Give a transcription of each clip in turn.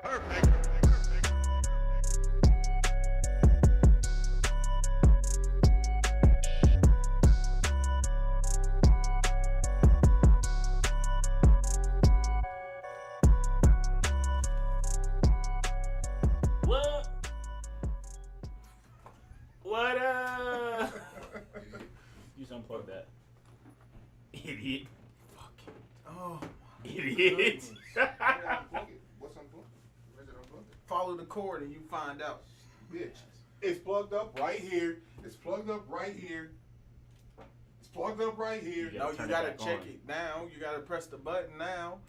Perfect. What up? You just unplug that. Idiot. Fuck. Oh, Idiot. What's unplugged? Where's it unplugged? follow the cord and you find out. Bitch. It's plugged up right here. It's plugged up right here. It's plugged up right here. Yeah. No, you turn it gotta back check on. it now. You gotta press the button now.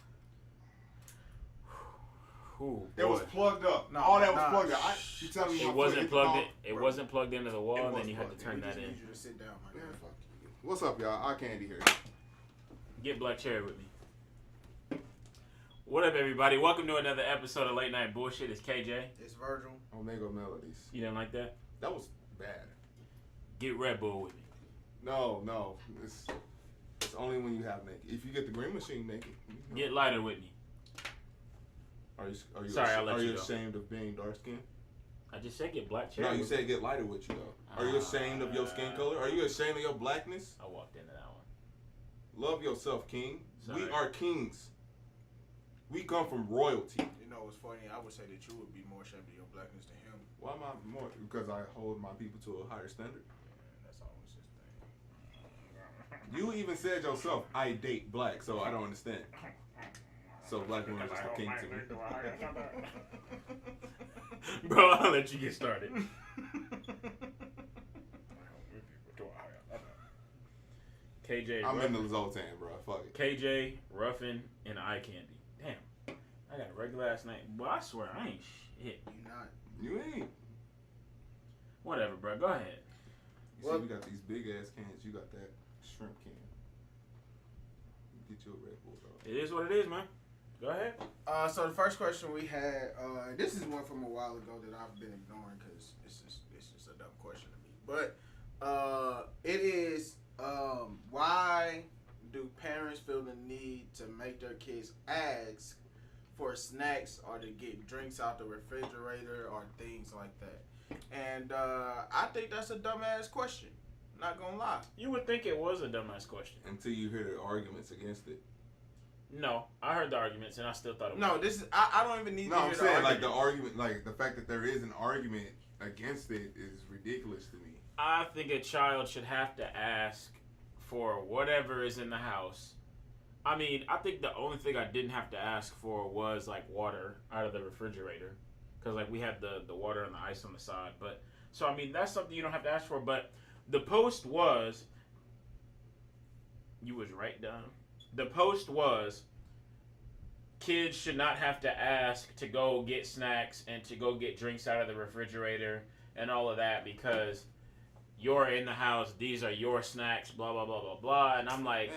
Ooh, It was boy. plugged up. No, All that was nah. plugged up. You telling me It my foot wasn't hit the plugged ball? in. It Bro. wasn't plugged into the wall, It and was then you had to plugged turn in. that We in. need you to sit down, my Man, guy. fuck you. What's up, y'all? I Candy here. Get Black Cherry with me. What up, everybody? Welcome to another episode of Late Night Bullshit. It's KJ. It's Virgil. Omega Melodies. You didn't like that? That was bad. Get Red Bull with me. No. It's only when you have naked. If you get the green machine naked. You know. Get lighter with me. Are you Sorry, I'll let are you you go. ashamed of being dark skinned? I just said get Black Cherry. No, you with said me. get lighter with you though. Are you ashamed of your skin color? Are you ashamed of your blackness? I walked into that one. Love yourself, king. Sorry. We are kings. We come from royalty. You know what's funny? I would say that you would be more ashamed of your blackness than him. Why am I more? Because I hold my people to a higher standard. Yeah, that's always his thing. You even said yourself, I date black, so I don't understand. So black women are just a king to me. Bro, I'll let you get started. KJ, I'm in Ruffin, the Zoltan, bro. Fuck it. KJ, Ruffin, and Eye Candy. Damn, I got a regular last name. Boy, I swear I ain't shit. You not. You ain't. Whatever, bro. Go ahead. You Well- see, we got these big ass cans. You got that shrimp can. Get you a Red Bull, dog. It is what it is, man. Go ahead. So the first question we had, this is one from a while ago that I've been ignoring because it's just a dumb question to me. But it is, why do parents feel the need to make their kids ask for snacks or to get drinks out the refrigerator or things like that? And I think that's a dumbass question. Not gonna lie. You would think it was a dumbass question. Until you hear the arguments against it. No, I heard the arguments and I still thought it was. No, this is I don't even need No, to I'm hear saying the like the argument. argument, like the fact that there is an argument against it is ridiculous to me. I think a child should have to ask for whatever is in the house. I mean, I think the only thing I didn't have to ask for was like water out of the refrigerator, because like we had the water and the ice on the side. But so I mean that's something you don't have to ask for. But the post was, you was right, Don. The post was, kids should not have to ask to go get snacks and to go get drinks out of the refrigerator and all of that because you're in the house, these are your snacks, blah, blah, blah, blah, blah. And I'm like,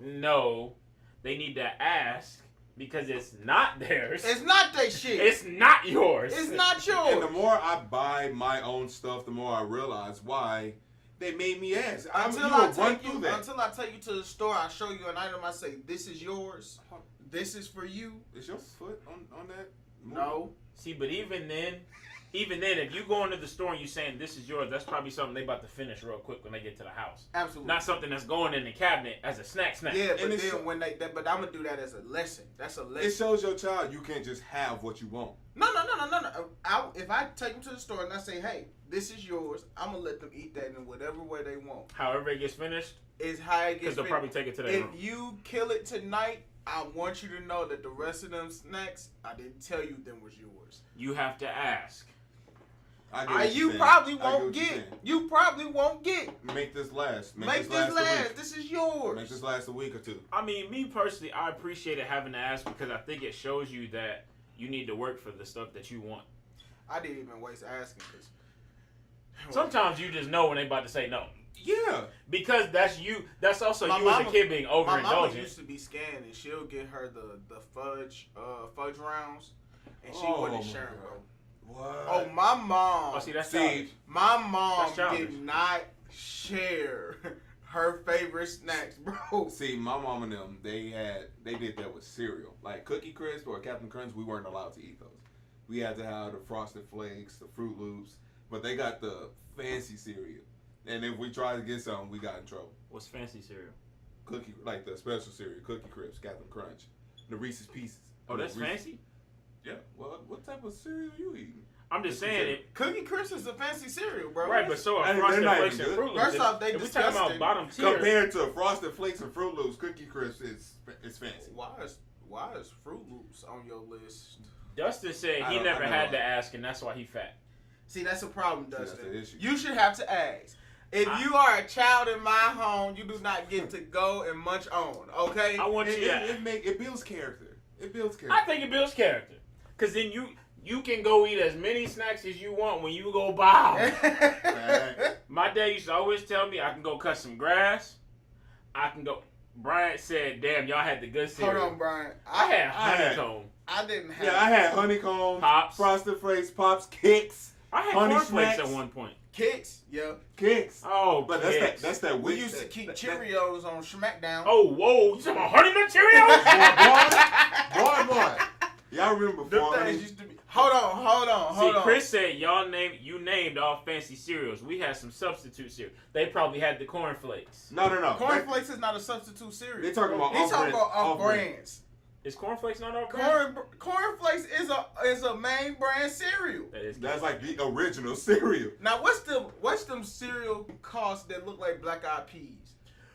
no, they need to ask because it's not theirs. It's not their shit. It's not yours. It's not And the yours. more I buy my own stuff, the more I realize why they made me ask. Until you I will run take you, through that. until I take you to the store, I show you an item. I say, "This is yours. This is for you." Is your foot on that? No, See, but even then, if you go into the store and you saying this is yours, that's probably something they about to finish real quick when they get to the house. absolutely Not something that's going in the cabinet as a snack. Yeah, but And then it's- when but I'm gonna do that as a lesson. That's a lesson. It shows your child you can't just have what you want. No. If I take them to the store and I say, "Hey, this is yours," I'm gonna let them eat that in whatever way they want. However it gets finished, Is how it because gets. they'll finished. probably take it to their If room. you kill it tonight, I want you to know that the rest of them snacks, I didn't tell you them was yours. You have to ask. I get what You you're saying. probably I get won't what you're get. saying. You probably won't get. Make this last. Make this a last. week. This is yours. Make this last a week or two. I mean, me personally, I appreciate it having to ask because I think it shows you that you need to work for the stuff that you want. I didn't even waste asking because Sometimes you just know when they about to say no. Yeah. Because that's you. That's also My you as mama- a kid being my mama overindulgent. used to be scanned and she'll get her the fudge rounds and she Oh, wouldn't my share them, God. bro. What? Oh, my mom. Oh, see, that's See, childish. My mom That's childish. did not share her favorite snacks, bro. See, my mom and them, they did that with cereal. Like Cookie Crisp or Captain Crunch, we weren't allowed to eat those. we had to have the Frosted Flakes, the Fruit Loops, but they got the fancy cereal. And if we tried to get something, we got in trouble. What's fancy cereal? Cookie, like the special cereal, Cookie Crisp, Captain Crunch, the Reese's Pieces. Oh, that's Reese's. fancy? Yeah. Well, what type of cereal are you eating? I'm just saying it. Cookie Crisp is a fancy cereal, bro. Right, but so are And Frosted they're not Flakes even and good. Fruit Loops. First off, they if we talking about disgusting. bottom tier, Compared to Frosted Flakes and Fruit Loops, Cookie Crisp is fancy. Why is Fruit Loops on your list? Dustin said I he don't- never I don't had know. to ask, and that's why he fat. See, that's a problem, See, that's Dustin. the issue. You should have to ask. If you are a child in my home, you do not get to go and munch on. Okay? I want you to. It builds character. It builds character. I think it builds character, cause then you can go eat as many snacks as you want when you go bow. My dad used to always tell me I can go cut some grass. I can go. Bryant said, "Damn, y'all had the good cereal." Hold on, Brian. I had I had- honeycomb. I didn't have. Yeah, I had honeycomb, Pops. Frosted Flakes, Pops, Kicks, I had Honey cornflakes Smacks. at one point. Kicks. Yeah. Kicks. Oh, But Kicks. that's that We weak- used to that- keep that- Cheerios on SmackDown. Oh, whoa! You talking about Honey Nut Cheerios? Boy. Y'all remember Them before? things used to be. Hold on. See, Chris said you named all fancy cereals. We had some substitute cereal. They probably had the cornflakes. No. Cornflakes is not a substitute cereal. They talking about He's talking about off off-brand. brands. Is cornflakes not all brand? Cornflakes is a main brand cereal. That is That's like the original cereal. Now what's them cereal costs that look like black eyed peas?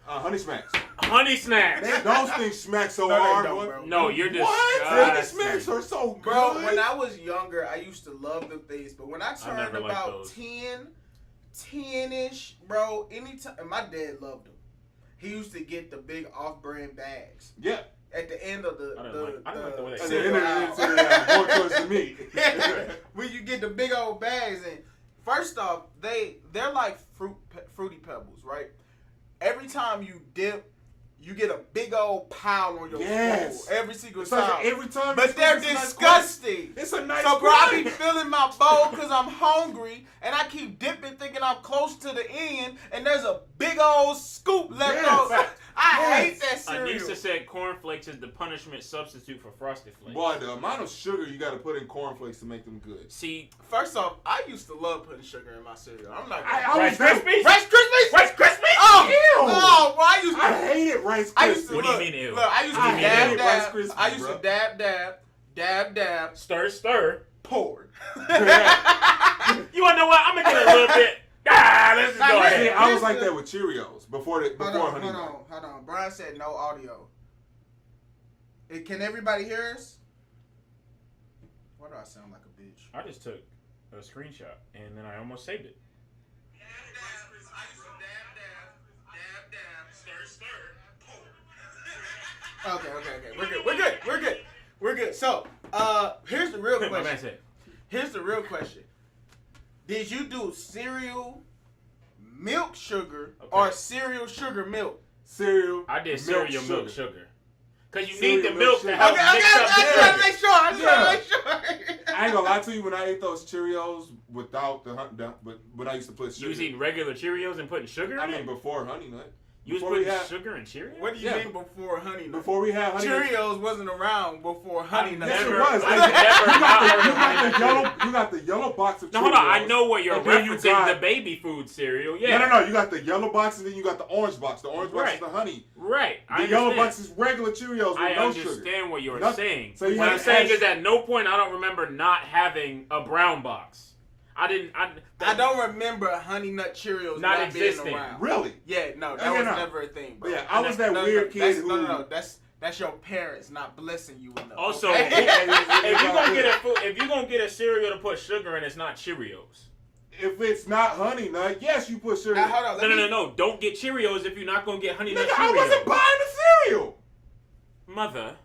Honey Smacks. Honey Snacks. Those things smack so No, they hard. don't, boy. bro. No, you're What? Honey disgusting. Smacks are so good. Bro, when I was younger, I used to love them things, but when I turned never liked about those. 10-ish, bro, anytime, and my dad loved them. He used to get the big off-brand bags Yeah. at the end of I didn't like the way they At said the it. end of the cereal, more towards the meat. when you get the big old bags, and first off, they're like fruity pebbles, right? Every time you dip, you get a big old pile on your Yes. bowl every single It's like time. every time. But you they're scoop, it's a nice disgusting. crunch. It's a nice So, bro, I be crunch. filling my bowl because I'm hungry, and I keep dipping thinking I'm close to the end, and there's a big old scoop left Yes. over. I Yes. hate that cereal. Anissa said cornflakes is the punishment substitute for Frosted Flakes. Boy, the amount of sugar you got to put in cornflakes to make them good. See, First off, I used to love putting sugar in my cereal. I'm not I gonna... was Rice Krispies? Rice Krispies? Rice Krispies? Oh, Ew. oh, bro, I used to... I hated Rice I used to Krispies. What do you look, mean, ew? Look, I used to I dab, hated dab. Rice Krispies, I used bro. to dab, stir. pour. You wanna know what? I'm gonna get a little bit. Let's just go Nah, See, ahead. I was like that with Cheerios before Honey Nut. Hold on. Brian said no audio. Can everybody hear us? Why do I sound like a bitch? I just took a screenshot and then I almost saved it. Okay. We're good. So, here's the real My man question. said, Here's the real question. Did you do cereal milk sugar or Okay. cereal sugar milk? Cereal. I did cereal milk sugar. Cause you Cereal need the milk milk sugar. to help Okay, mix up I'm the trying to sugar. make sure. I'm trying to make sure. I ain't gonna lie to you, when I ate those Cheerios without but when I used to put sugar. You was eating regular Cheerios and putting sugar I in mean, it? before Honey Nut. You was before we putting had- sugar in Cheerios? What do you Yeah. mean before Honey Nut? Before we had Honey Nut. Cheerios wasn't around before Honey Nut. Yes, Never- it was. I You never got not the- heard of you got Honey the Nut yellow. You got the yellow box of No, Cheerios. hold on. I know what you're And then you referencing. got- The baby food cereal. Yeah. No. You got the yellow box and then you got the orange box. The orange box Right. is the honey. Right. The I yellow understand. box is regular Cheerios with I no understand sugar. what you're Nothing. saying. So you what had I'm saying extra- is at no point I don't remember not having a brown box. I don't remember Honey Nut Cheerios Not not existing. being around. Really? Yeah, no, that Yeah, was no. never a thing, bro. But yeah, I was that No, weird kid that's, who. No, that's your parents not blessing you enough. Also, okay? if you're gonna get a cereal to put sugar in, it's not Cheerios. If it's not Honey Nut, yes, you put sugar. Now, hold on. No. Don't get Cheerios if you're not gonna get Honey Nut Nigga, I wasn't Cheerios. buying the cereal. Mother,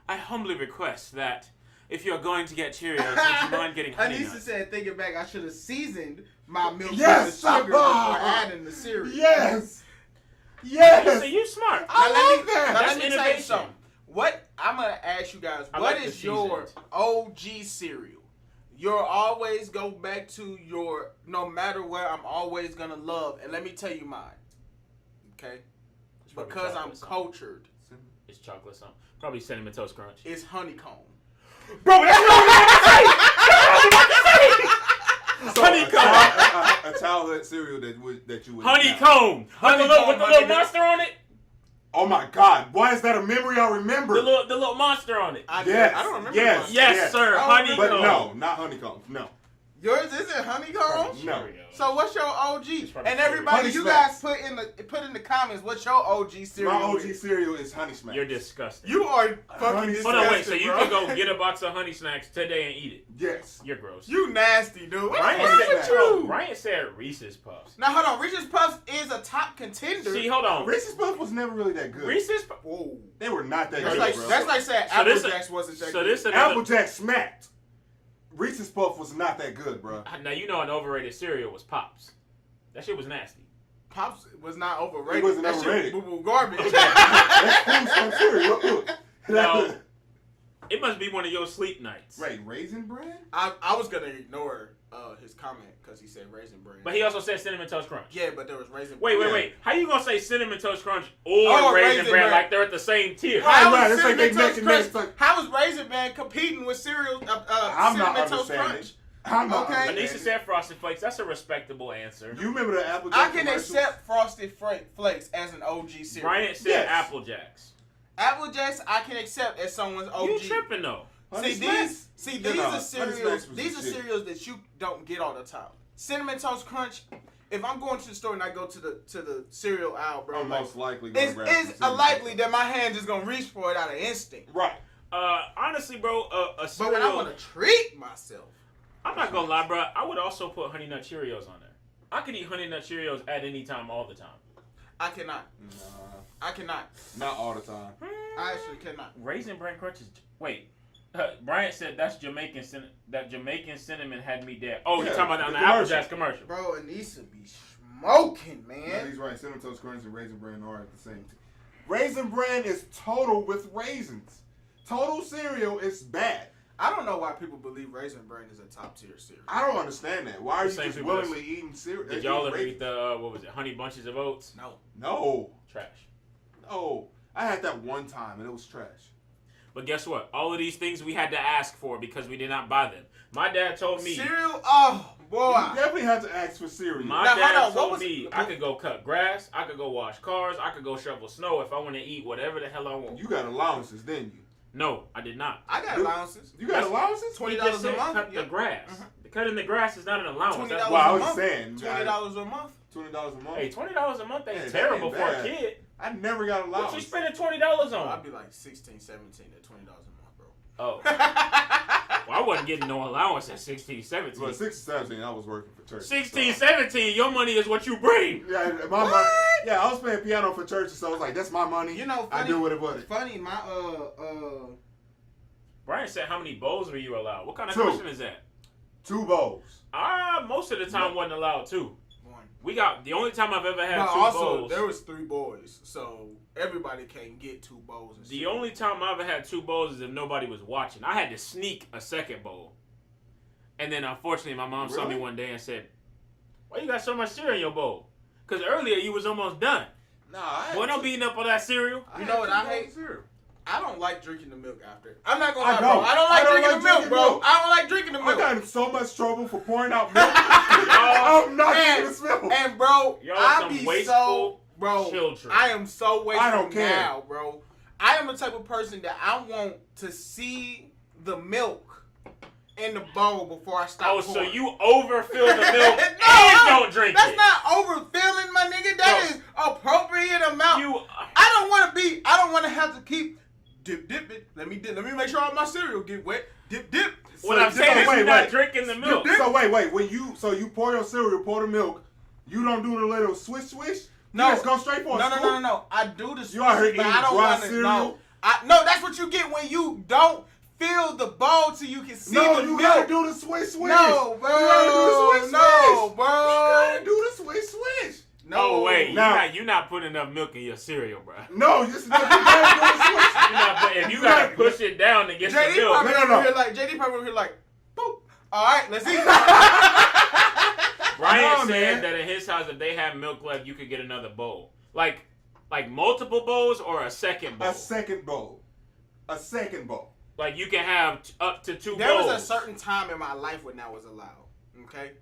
I humbly request that if you're going to get Cheerios, would you mind getting Honey Anissa Nut? said, thinking back, I should have seasoned my milk Yes! with the sugar before adding the cereal. Yes. So Yes. you smart. I Now, love now, that. let That's me tell you innovation. something. What I'm gonna ask you guys, I what like the is your seasoned. OG cereal? You'll always go back to your no matter where I'm always gonna love, and let me tell you mine. Okay? It's probably Because I'm chocolate something. cultured. It's chocolate something. Probably Cinnamon Toast Crunch. It's honeycomb. Bro, that's what I was So Honeycomb. a childhood cereal that you would Honeycomb. With the little monster on it. Oh my God! Why is that a memory I remember? The little monster on it. Yes. I don't remember. Yes. mine. Yes, sir. Oh, Honeycomb. But no, not honeycomb. No. Yours isn't honeycomb. No. So what's your OG? probably And everybody, Honey you Smacks. guys put in the comments what's your OG cereal. My OG is. cereal is Honey Smacks. You're disgusting. You are fucking Honey disgusting. Hold on, wait. So you bro. can go get a box of Honey Snacks today and eat it. Yes. You're gross. You nasty dude. What's Brian wrong said, with you? Brian said Reese's Puffs. Now hold on, Reese's Puffs is a top contender. See, hold on. Reese's Puff was never really that good. Reese's. Whoa. They were not that That's good, like bro. that's like saying So Apple this- Jacks wasn't that So good. this another. Applejack smacked. Reese's Puff was not that good, bro. Now you know an overrated cereal was Pops. That shit was nasty. Pops was not overrated. It wasn't that overrated. Shit was boo-boo garbage. That's food cereal. Look. No. It must be one of your sleep nights. Wait, Raisin Bran? I was gonna ignore his comment because he said Raisin Bran. But he also said Cinnamon Toast Crunch. yeah, but there was Raisin. Wait. Yeah. How you gonna say Cinnamon Toast Crunch or Oh, Raisin Raisin Bran Bran. like they're at the same tier? Right. How It's is like they Cinnamon Toast making Crunch? this like- How is Raisin Bran competing with cereal? I'm not Cinnamon Toast understanding. Crunch. I'm not Okay. understanding. Anisha said Frosted Flakes. That's a respectable answer. You remember the Applejack I can commercials? accept Frosted Flakes as an OG cereal. Bryant said Yes. Apple Jacks. Apple Jacks I can accept as someone's OG. You tripping though? Honey See Smacks? these You know, are Honey cereals. Smacks was These the are shit. cereals that you don't get all the time. Cinnamon Toast Crunch. If I'm going to the store and I go to the cereal aisle, bro, I'm like, most likely going to it's grab some a Cinnamon likely Toast that my hand is gonna reach for it out of instinct. Crunch. Right. Honestly, bro, a But cereal. when I want to treat myself, I'm not gonna lie, bro. I would also put Honey Nut Cheerios on there. I could eat Honey Nut Cheerios at any time, all the time. I cannot. Nah, I cannot. not all the time. I actually cannot. Raisin Bran Crunch is. Wait. Bryant said that's Jamaican that Jamaican cinnamon had me dead. Oh, Yeah, you're talking about the on the Apple commercial. Jacks commercial. Bro, Anissa be smoking, No, man. he's right. Cinnamon Toast Crunch and Raisin Bran are at the same time. Raisin Bran is total with raisins. Total cereal is bad. I don't know why people believe Raisin Bran is a top tier cereal. I don't understand that. Why are The you same just people willingly eating cereal? Did y'all ever eat the what was it? Honey Bunches of Oats? No. No. Trash. No. I had that one time and it was trash. But guess what? All of these things we had to ask for because we did not buy them. My dad told me. Cereal? Oh, boy. You definitely had to ask for cereal. My Now, dad hold on, what told was me it? I could go cut grass, I could go wash cars, I could go shovel snow if I want to eat whatever the hell I want. You got allowances, didn't you? No, I did not. I got Dude, allowances. You got allowances? $20 He just a said month? cut the Yep. grass. Mhm. Cutting the grass is not an allowance. That's $20 Well, I a was month. saying. $20 a month. $20 a month. Hey, $20 a month ain't Hey, that terrible ain't for a bad. kid. I never got What allowance. you spending $20 I'd on? be like 16, 17 at $20 a month, bro. Oh, well, I wasn't getting no allowance at 16, 17. Well, 6 or 17, I was working for church. 16, 17, your money is what you bring. Yeah, my money. Yeah, I was playing piano for church, so I was like, "That's my money." You know, I funny, do what it was. funny, my Brian said, how many bowls were you allowed? What kind of 2. question is that? 2 bowls. Most of the time wasn't allowed 2. one. We got, the only time I've ever had But 2 also, bowls. there was 3 boys, so everybody can't get 2 bowls. And The shit. only time I ever had 2 bowls is if nobody was watching. I had to sneak a second bowl. And then unfortunately my mom saw me Really? one day and said, why you got so much cereal in your bowl? Because earlier you was almost done. Nah, Boy, don't beating up on that cereal. You know what I hate? Cereal. I don't like drinking the milk after. I'm not gonna I lie, don't. bro. I don't like drinking the milk, drinking bro. milk. I don't like drinking the I milk. got in so much trouble for pouring out milk. I'm not And- drinking this milk. And bro, Y'all I some be wasteful so bro. children. I am so wasteful I don't care. now, bro. I am the type of person that I want to see the milk in the bowl before I stop. Oh, so pouring. you overfill the milk No, and don't drink That's it. not overfilling, my nigga. That is appropriate amount. You, I don't want to have to keep dip it. Let me make sure all my cereal get wet. Dip. what I'm saying is wait, you're not wait. drinking the milk. So wait. When you pour your cereal, pour the milk. You don't do the little swish. No. You just go straight for a scoop? No. I do the You out here switch, but eating I don't dry want to cereal? know. No, that's what you get when you don't fill the bowl till you can see No, the you milk. gotta do the swish. No, bro. You gotta do the swish. No, bro. You gotta do the swish. No. Oh wait, Now- you're not putting enough milk in your cereal, bro. No, you gotta do the swish. If you gotta push it down to get some JD milk, probably No. over here like boop. All right, let's eat. Brian No, said man. that in his house, if they had milk left, you could get another bowl. Like multiple bowls or a second bowl. A second bowl. Like you can have up to 2 There bowls. was a certain time in my life when that was allowed. Okay.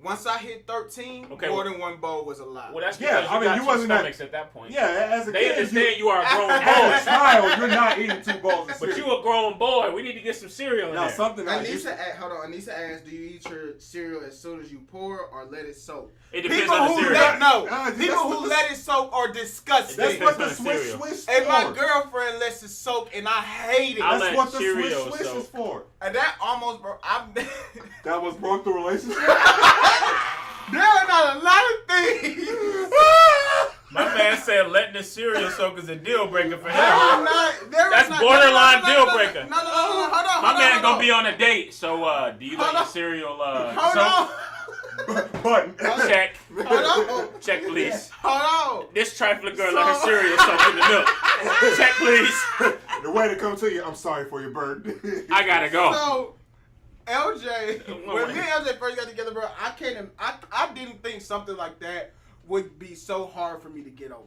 Once I hit 13, more than one bowl was allowed. Well, that's Yeah, because I mean, got you two wasn't that- stomachs at that point. Yeah, as a They kid, understand you are a grown as boy. a child, you're not eating 2 bowls of But cereal. you a grown boy. We need to get some cereal in Now, there. something I used Anissa asked, do you eat your cereal as soon as you pour or let it soak? It depends People on the who cereal. people who let it soak are disgusting. That's Depends what the on the Swiss cereal. Swiss And for. my girlfriend lets it soak, and I hate it. I That's let what the cereal Swiss soak. is for. And that almost broke. That was broke the relationship. There are not a lot of things. My man said letting the cereal soak is a deal breaker for him. That's borderline deal breaker. No, hold on. My man gonna be on a date, so do you let your cereal Hold soak? on. Button. Check. Hold on. Check, please. Hold on. This trifling girl let her cereal soak in the milk. Check, please. The way to come to you, I'm sorry for your bird. I gotta go. So, LJ, when me and LJ first got together, bro, I didn't think something like that would be so hard for me to get over.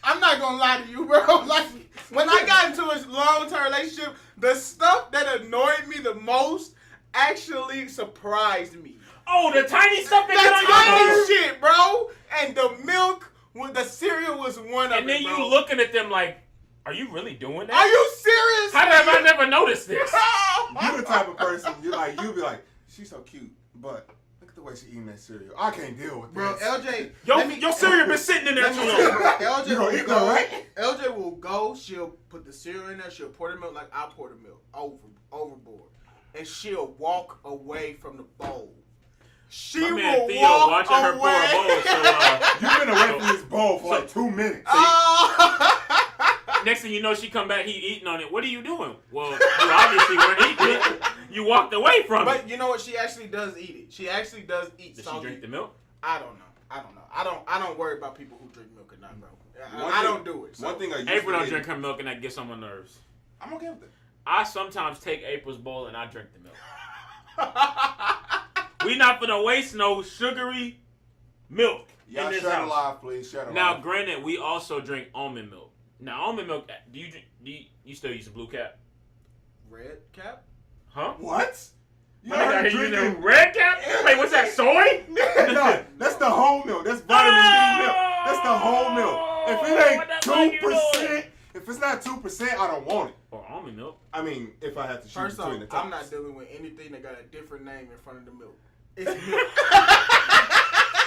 I'm not gonna lie to you, bro. Like, when I got into a long-term relationship, the stuff that annoyed me the most actually surprised me. Oh, the tiny stuff The that get on your tiny nerves. shit, bro. And the milk, with the cereal was one of And it, then you bro. looking at them like, are you really doing that? Are you serious? How have I never noticed this? You the type of person you be like, she's so cute, but look at the way she eating that cereal. I can't deal with Bro, this. LJ, Your cereal been sitting in there let too me tell you, long. bro, You LJ gonna will eat go. that, right? LJ will go. She'll put the cereal in there. She'll pour the milk like I pour the milk overboard, and she'll walk away from the bowl. She My man will Theo walk watching her pour away. a bowl. So You've been away from this bowl for like 2 minutes. next thing you know, she come back. He eating on it. What are you doing? Well, you obviously weren't eating it. You walked away from it. But you know what? She actually does eat it. She actually does eat Does she salty. drink the milk? I don't know. I don't worry about people who drink milk or not, bro. One I thing- don't do it. So. One thing I used April to don't hate- drink her milk, and that gets on my nerves. I'm okay with it. I sometimes take April's bowl and I drink the milk. We not gonna waste no sugary milk Y'all in this shut it house. live, please. Shut it Now, live. granted, we also drink almond milk. Now, almond milk. Do you still use a blue cap? Red cap? Huh? What? You I think I already hear you drinking? using red cap. Wait, what's that? Soy? No, that's the whole milk. That's vitamin D milk. That's the whole milk. If What it the ain't fuck you 2%, if it's not 2%, I don't want it. Or almond milk. I mean, if I have to choose First off, between the types. I'm not dealing with anything that got a different name in front of the milk. It's milk.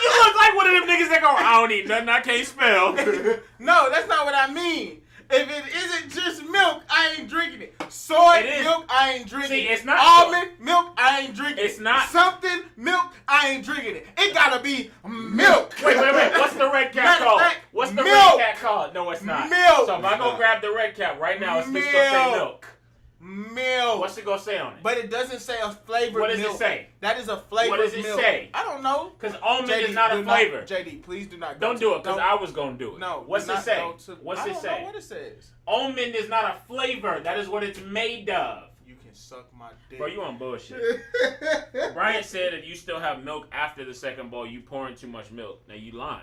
You look like one of them niggas that go, I don't eat nothing I can't spell. No, that's not what I mean. If it isn't just milk, I ain't drinking it. Soy It is. milk, I ain't drinking See, it. it's not Almond milk, I ain't drinking it. It's not- Something milk, I ain't drinking it. It gotta be milk. Wait. What's the red cap Matter of called? fact, What's the milk. red cap called? No, it's not. Milk. So if I go grab the red cap right now, it's supposed to say Milk. milk. Milk. What's it gonna say on it? But it doesn't say a flavored What does milk. it say? That is a flavored What does it milk. say? I don't know. Because almond JD, is not do a flavor. JD, please do not go Don't to- do it, because don't- I was gonna do it. No. What's do it not say? go to- What's I it don't say? know what it says. Almond is not a flavor. That is what it's made of. You can suck my dick. Bro, you on bullshit. Brian said if you still have milk after the second bowl, you pouring too much milk. Now you lying.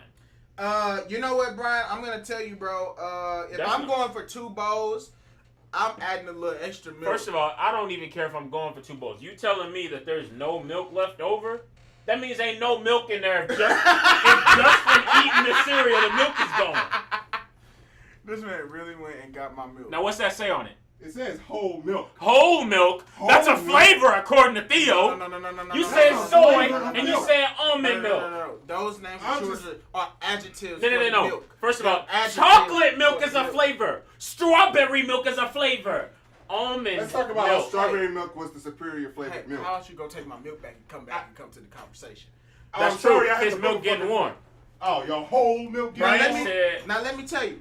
You know what, Brian? I'm gonna tell you, bro. If That's I'm not- going for 2 bowls, I'm adding a little extra milk. First of all, I don't even care if I'm going for 2 bowls. You telling me that there's no milk left over? That means ain't no milk in there. If just from eating the cereal, the milk is gone. This man really went and got my milk. Now what's that say on it? It says whole milk. Whole milk. That's a Whole milk. flavor according to Theo. No. You no, said no, soy no, no, and you no. said almond milk. No. Those names I'm for just- children are adjectives. No. for milk. First of all, They're adjectives chocolate milk for is a flavor. Strawberry milk is a flavor. Almond Let's talk about how milk. strawberry milk was the superior Hey, flavored milk. how about you go take my milk back and come back and come to the conversation? That's I'm sorry, true. I had His to milk put getting the- warm. Oh, your whole milk Now getting Brian let me, warm? said- now let me tell you,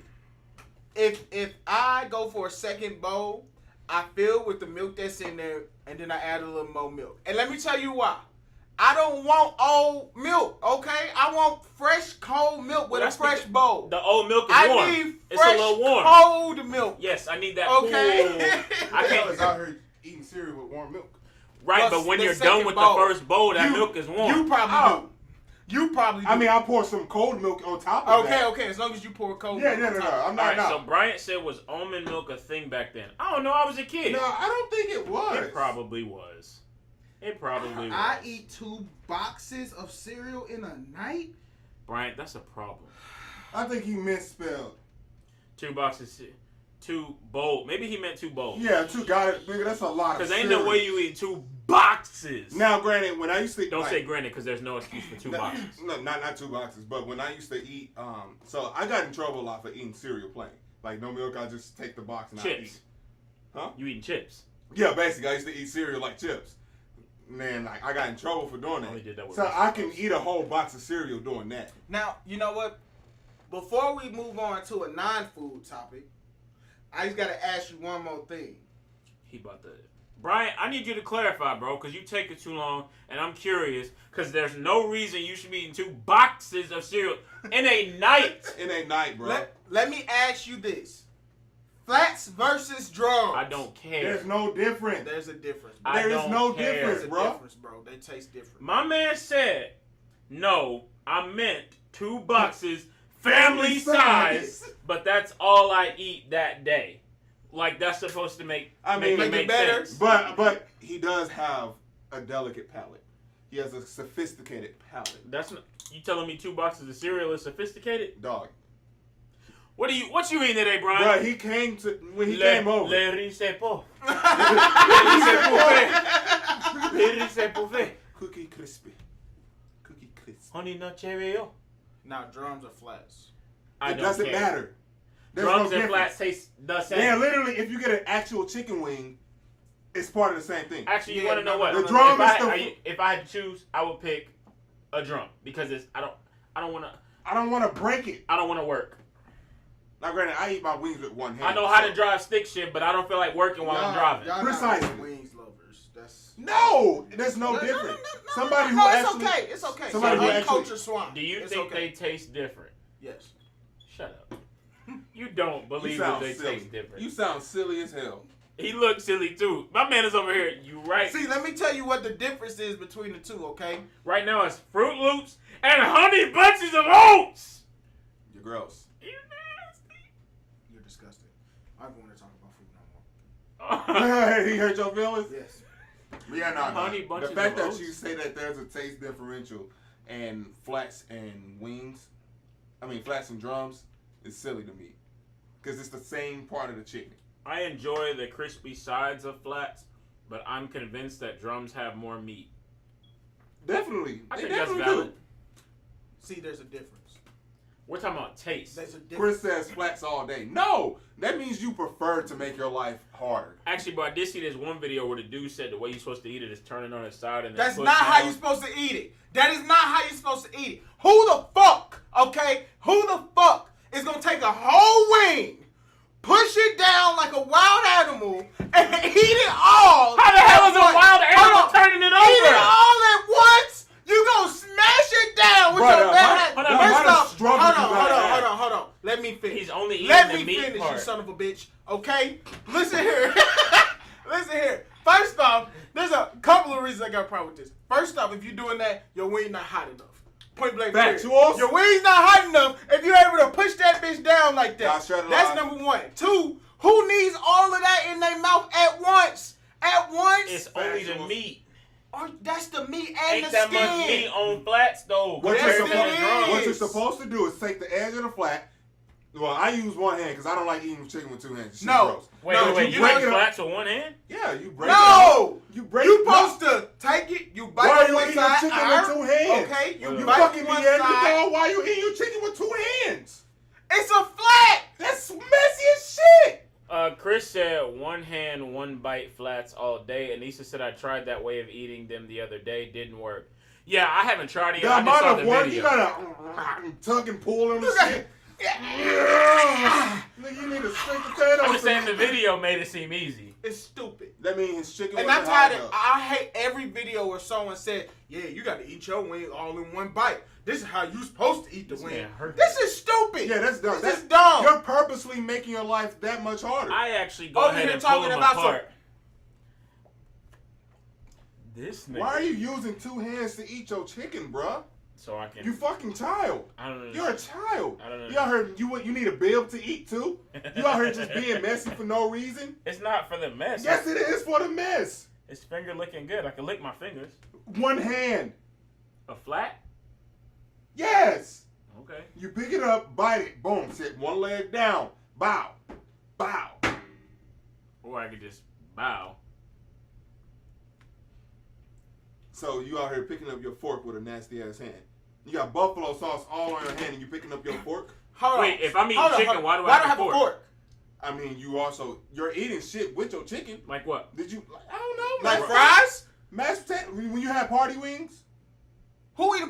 if I go for a second bowl, I fill with the milk that's in there, and then I add a little more milk. And let me tell you why. I don't want old milk, okay? I want fresh, cold milk with a That's fresh bowl. The old milk is I warm. need It's fresh, a little warm. cold milk. Yes, I need that Okay. cool. I I can't. was out here eating cereal with warm milk. Right, Plus but when the you're second done with bowl. the first bowl, that You- milk is warm. You probably Oh. do. You probably do. I mean, I pour some cold milk on top of that. Okay. As long as you pour cold Yeah, milk no. on top. I'm All not. right, No. so Bryant said, was almond milk a thing back then? I don't know. I was a kid. No, I don't think it was. It probably was. It probably was. I eat 2 boxes of cereal in a night. Bryant, that's a problem. I think he misspelled. 2 boxes, 2 bowls. Maybe he meant 2 bowls. Yeah, 2 got it. Nigga, that's a lot of Because ain't cereal. no way you eat 2 boxes. Now, granted, when I used to Don't like, say granted because there's no excuse for 2 boxes. No, not 2 boxes, but when I used to eat, so I got in trouble a lot for eating cereal plain. Like no milk, I just take the box and I eat. Chips. Huh? You eating chips. Yeah, basically, I used to eat cereal like chips. Man, like I got in trouble for doing I only that. did that with So Reese's I can Puffs. eat a whole box of cereal doing that. Now, you know what? Before we move on to a non-food topic, I just gotta ask you one more thing. He about to. Brian, I need you to clarify, bro, because you take it too long, and I'm curious, because there's no reason you should be eating 2 boxes of cereal in a night. In a night, bro. Let me ask you this: flats versus drums. I don't care. There's no difference. There's a difference. Bro. I There is don't no care. difference, There's a bro. difference, bro. They taste different. My man said, no, I meant 2 boxes, family size, but that's all I eat that day. Like, that's supposed to make Make it make better. sense. But he does have a delicate palate. He has a sophisticated palate. That's not, you telling me 2 boxes of cereal is sophisticated? Dog. What you eating today, Brian? Bro, he came came over. Le riz c'est pas. Cookie Le riz c'est pas. Cookie crispy. Cookie crispy. Honey nut Cheerio. Now drums or flats? I It don't doesn't care. matter. There's Drums no and difference. flats taste the same. Yeah, literally, if you get an actual chicken wing, it's part of the same thing. Actually, you Yeah, want to know no, what? no, The drum if, is if I had to choose, I would pick a drum because it's I don't want to I don't want to break it. work. Now, granted, I eat my wings with one hand. I know how so- to drive stick shift, but I don't feel like working while I'm driving. Y'all Precisely. not wings lovers. That's No, there's no difference. Somebody no, who it's actually. okay. It's okay. somebody who Uncultured swine. Do you It's think okay. they taste different? Yes. Shut up. You don't You believe that sound they silly. taste different. You sound silly as hell. He looks silly too. My man is over here. You right? See, let me tell you what the difference is between the two. Okay. Right now it's Fruit Loops and Honey Bunches of Oats. You're gross. You nasty. You're disgusting. I don't want to talk about food no more. He hurt your feelings? Yes. Yeah, no. Honey The bunches fact of that oats. you say that there's a taste differential and flats and wings, flats and drums, is silly to me. Because it's the same part of the chicken. I enjoy the crispy sides of flats, but I'm convinced that drums have more meat. Definitely. I They think that's definitely valid. See, there's a difference. We're talking about taste. There's a do. difference. Chris says flats all day. No! That means you prefer to make your life harder. Actually, but I did see this one video where the dude said the way you're supposed to eat it is turning on its side and then That's push not how down. you're supposed to eat it. That is not how you're supposed to eat it. Who the fuck, okay? Who the fuck is gonna take a whole wing, push it down like a wild animal, and eat it all? How the hell is a at once? wild animal Hold on. turning it Eat it over? all at once? You gonna smash it down with Brother, your bare hand? hold on, First what a off, struggle hold you on, gotta hold on, have. hold on, hold on. Let me finish. He's only eating Let the me meat finish, part. you son of a bitch. Okay? Listen here. Listen here. First off, there's a couple of reasons I got a problem with this. First off, if you're doing that, your wing not hot enough. Point blank. period. Factuals. Your wing's not hot enough if you're able to push that bitch down like Y'all that. shut it That's off. number one. Two, who needs all of that in their mouth at once? At once? It's only the Factuals. meat. Or that's the meat and Ain't the that skin. much meat on flats though. What, Yes, you're it supposed, is. what you're supposed to do is take the edge of the flat. Well, I use one hand because I don't like eating chicken with two hands. Shit's No. gross. Wait, No, wait, you you break break it up. flats with one hand? Yeah, you break it up. No! You break You it up. supposed to take it, you bite Why are on you one eating side. chicken with two hands? Okay, you You bite fucking on one Neanderthal. side. Why are you eating your chicken with two hands? It's a flat. That's messy as shit. Chris said one hand, one bite flats all day. Anissa said I tried that way of eating them the other day. Didn't work. Yeah, I haven't tried it yet. The I just saw amount the of work video. you gotta tug and pull on the You got- shit. Nigga, you need a sweet potato. I'm just saying the video made it seem easy. It's stupid. That means his chicken And wasn't I'm hot tired of, enough. I hate every video where someone said, yeah, you got to eat your wing all in one bite. This is how you supposed to eat the This wing. man hurt This me. is stupid. Yeah, that's dumb. This is dumb. You're purposely making your life that much harder. I actually go Over ahead here and pull talking them about apart. This nigga. Why are you using two hands to eat your chicken, bruh? so I can. You fucking child. I don't know. You're a child. I don't know. You out here, you need a bib to eat too? You out here just being messy for no reason? It's not for the mess. Yes, it is for the mess. It's finger licking good. I can lick my fingers. One hand. A flat? Yes. Okay. You pick it up, bite it, boom, sit one leg down, bow, bow. Or I could just bow. So you out here picking up your fork with a nasty ass hand. You got buffalo sauce all on your hand and you picking up your fork? Wait, if I'm eating chicken, why do I have a fork? I mean, you're eating shit with your chicken. Like what? Did you, I don't know. Like fries? Mashed potatoes, when you have party wings? Who eat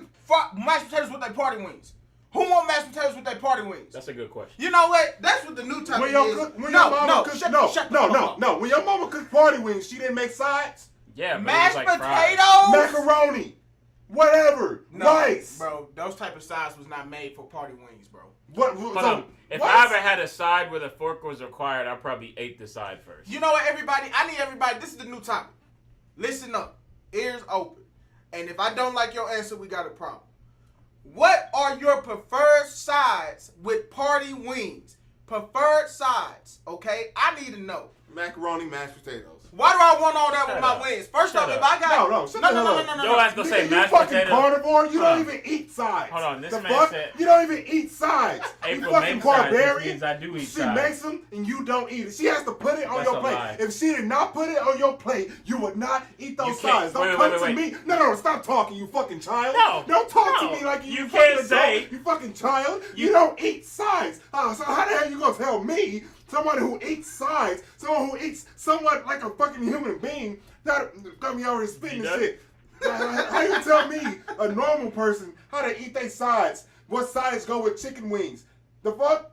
mashed potatoes with their party wings? Who want mashed potatoes with their party wings? That's a good question. You know what? That's what the new topic When your is. mama cooks, when your mama cooked party wings, she didn't make sides? Yeah, but Mashed it was like potatoes? Macaroni, whatever, No, rice. bro. Those type of sides was not made for party wings, bro. Hold on. If I ever had a side where the fork was required, I probably ate the side first. You know what, everybody? I need everybody. This is the new topic. Listen up. Ears open. And if I don't like your answer, we got a problem. What are your preferred sides with party wings? Preferred sides, okay? I need to know. Macaroni, mashed potatoes. Why do I want all that Shut with up. my wings? First Shut off, if up. I got no. Your ass gonna say You mashed fucking potatoes. carnivore. You Hold don't on. even eat sides. Hold on, this The man fuck? said- You don't even eat sides. April You fucking makes sides, which barbarian. means I do eat She sides. makes them and you don't eat it. She has to put it on That's your a plate. lie. If she did not put it on your plate, you would not eat those You can't- sides. Don't wait, come wait, to wait. me. No, stop talking, you fucking child. No, Don't talk no. to me like You fucking can't adult. say- You fucking child. You You- don't eat sides. So how the hell you gonna tell me, someone who eats sides, someone who eats somewhat like a fucking human being, not coming over and spitting You and done? shit? How you tell me, a normal person, how to eat their sides? What sides go with chicken wings? The fuck?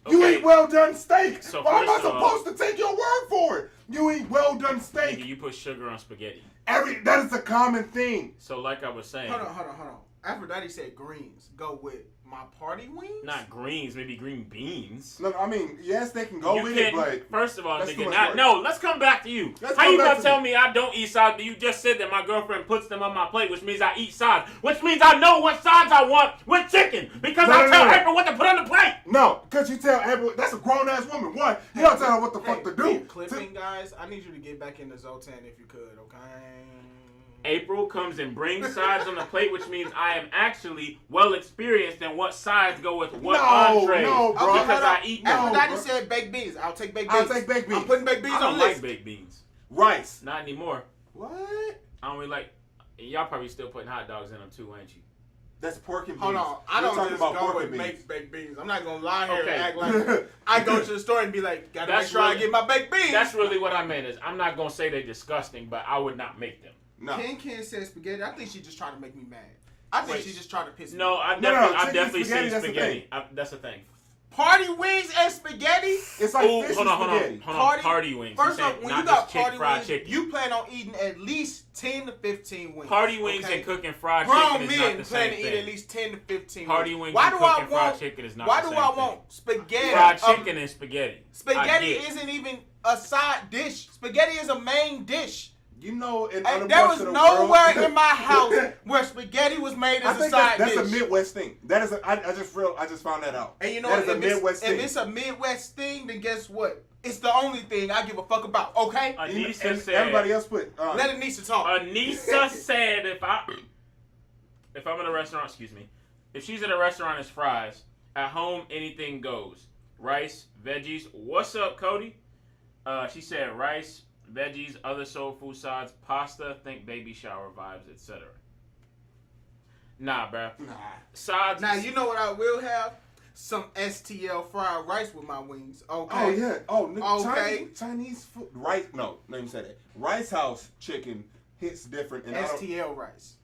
You Okay. eat well done steak. So Why am I first of all- supposed to take your word for it? You eat well done steak. Nigga, you put sugar on spaghetti. That is a common thing. So like I was saying, Hold on. Aphrodite said greens go with my party wings? not greens, maybe green beans. No, I mean, yes, they can go You with can't- it, but first of all, that's too nigga, much not, work. no, let's come back to you. Let's How come you back gonna to tell me. me I don't eat sides, but you just said that my girlfriend puts them on my plate, which means I eat sides, which means I know what sides I want with chicken, because I tell April what to put on the plate. no, because you tell everyone, that's a grown ass woman. One, you don't tell her what the fuck to do. Clipping, guys, I need you to get back into Zoltan if you could, okay? April comes and brings sides on the plate, which means I am actually well experienced in what sides go with what entrees. No, bro. Okay, Because hold on. I eat them. Aphrodite bro. said baked beans. I'll take baked I'll beans. take baked beans. I'm putting baked beans I on don't the like list. baked beans. Rice. Not anymore. What? I don't really like. Y'all probably still putting hot dogs in them too, ain't you? That's pork and beans. Hold on, I We're don't talking just about go pork with and beans. baked beans. I'm not gonna lie here Okay. and act like I go to the store and be like, gotta That's make sure I really- get my baked beans. That's really what I meant. Is I'm not gonna say they're disgusting, but I would not make them. No. Ken said spaghetti. I think she just trying to make me mad. I think Wait. she just trying to piss me No, off. I've No, definitely, I've chicken definitely spaghetti, seen that's the spaghetti. That's the thing. Party wings and spaghetti? It's like Ooh, fish hold on, and spaghetti. hold on. Party wings. First You off, said when not you got just chick party fried wings, chicken. you plan on eating at least 10 to 15 wings. Party wings okay? and cooking fried Grown chicken is not men the plan same to eat at thing. least 10 to 15 Party wings. wings Why and do I cooking fried want? chicken is not Why the do same I thing. want spaghetti? Fried chicken and spaghetti? Spaghetti I get. isn't even a side dish. Spaghetti is a main dish. You know, in And other there parts was of the nowhere world, in my house where spaghetti was made I as a think side that's dish. a Midwest thing. That is I just found that out. And you know that what? is a Midwest If thing. it's a Midwest thing, then guess what? It's the only thing I give a fuck about. Okay? Anissa And said. everybody else put. Let Anissa talk. Anissa said if I'm in a restaurant, excuse me, if she's in a restaurant, it's fries. At home, anything goes. Rice, veggies. What's up, Cody? She said rice, veggies, other soul food sides, pasta. Think baby shower vibes, etc. Nah, bruh. Nah. Sides. Now, you know what I will have? Some STL fried rice with my wings. Okay? Oh yeah. Oh, Okay. Chinese food. Rice. No, let me say that. Rice House chicken hits different. And STL rice.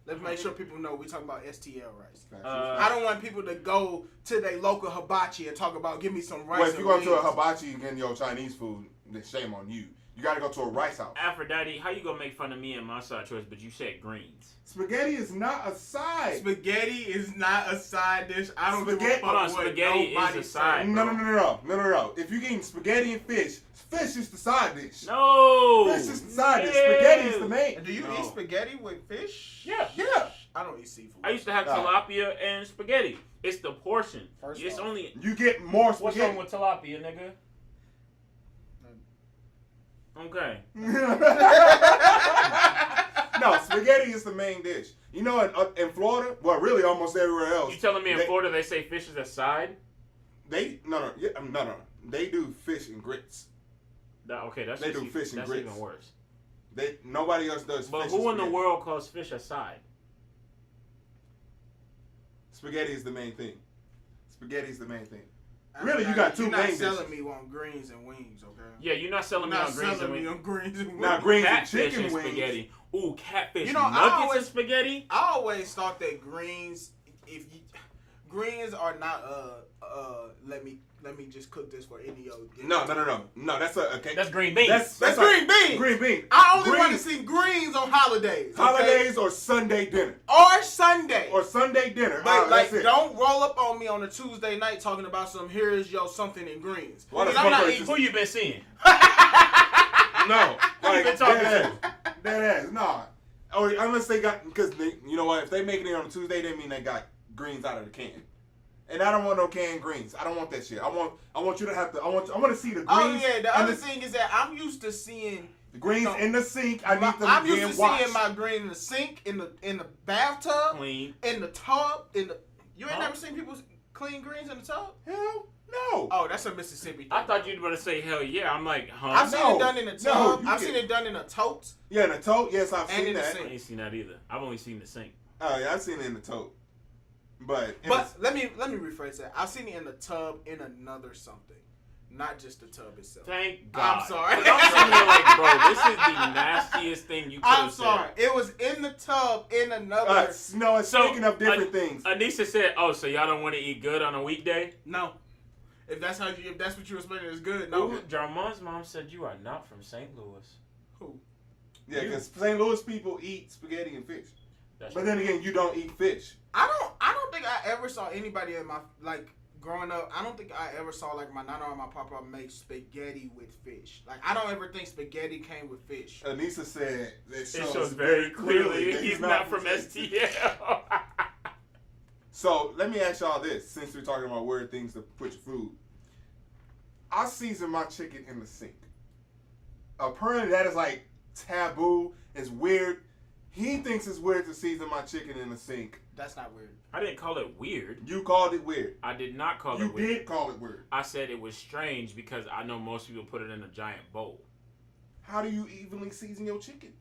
Let's make sure people know we talking about STL rice. Uh, I don't want people to go to their local hibachi and talk about give me some rice. Well, if and you go to a wings. hibachi and get your Chinese food, then shame on you. You gotta go to a Rice House. Aphrodite, how you gonna make fun of me and my side choice, but you said greens? Spaghetti is not a side. Spaghetti is not a side dish. I don't give a Spaghetti- fuck Hold on, what spaghetti is nobody a say. side. No. If you're getting spaghetti and fish is the side dish. No. Fish is the side dish. Spaghetti is the main. Do you No. eat spaghetti with fish? Yeah. Yeah. I don't eat seafood. I used to have tilapia and spaghetti. It's the portion. It's only. You get more What's spaghetti. wrong with tilapia, nigga? Okay. No, spaghetti is the main dish. You know, in Florida, well, really almost everywhere else. You telling me in Florida they say fish is a side? No. They do fish and grits. Okay, that's They do fish and that's grits. even worse. Nobody else does. But fish who and in the spaghetti. world calls fish a side? Spaghetti is the main thing. Spaghetti is the main thing. I Really, mean, you got two you're main not dishes. selling me on greens and wings, okay? Yeah, you're not selling me You're on not greens selling and me wings. on greens and wings. Now, greens and Catfish chicken and wings. spaghetti. Ooh, catfish You know, I nuggets always- and spaghetti. I always thought that greens are not let me just cook this for any other. No. That's a okay. That's green beans. That's green beans. Green beans. I only want to Greens. see greens on holidays. Okay? Holidays or Sunday dinner. Or Sunday. Or Sunday dinner. But That's it. don't roll up on me on a Tuesday night talking about some here's your something in greens. Why the 'Cause I'm fuck not are eating. Who you been seeing? No. Like, been talking dead ass. Nah. Or unless they got, because you know what? If they making it on a Tuesday, they mean they got greens out of the can. And I don't want no canned greens. I don't want that shit. I want you to have to. I want to see the greens. Oh yeah, the and other thing is that I'm used to seeing the greens in the sink. I need them I'm being used to washed. seeing my green in the sink, in the bathtub, Clean. in the tub, you ain't Huh? never seen people clean greens in the tub? Hell no. Oh, that's a Mississippi thing. I thought you'd better say hell yeah. I'm like, huh? I've seen No. it done in the No, tub. you I've can- seen it done in a tote. Yeah, in the tote. Yes, I've And seen in the that. sink. I ain't seen that either. I've only seen the sink. Oh yeah, I've seen it in the tote. But Let me rephrase that. I've seen it in the tub in another something, not just the tub itself. Thank God. I'm sorry. But I'm sitting here like, bro, this is the nastiest thing you could I'm have said. sorry. It was in the tub in another. no, it's So, speaking of different things. Anissa said, "Oh, so y'all don't want to eat good on a weekday?" No. If that's what you're explaining is good, no. Ooh, Jarmon's mom said you are not from St. Louis. Who? Yeah, because St. Louis people eat spaghetti and fish. That's But then again, you don't eat fish. I don't think I ever saw anybody in my growing up. I don't think I ever saw my nana or my papa make spaghetti with fish. Like I don't ever think spaghetti came with fish. Anissa said that it shows very clearly that he's not from STL. So let me ask y'all this: since we're talking about weird things to put your food, I season my chicken in the sink. Apparently, that is like taboo. It's weird. He thinks it's weird to season my chicken in the sink. That's not weird. I didn't call it weird. You called it weird. I did not call You it weird. did call it weird. I said it was strange because I know most people put it in a giant bowl. How do you evenly season your chicken?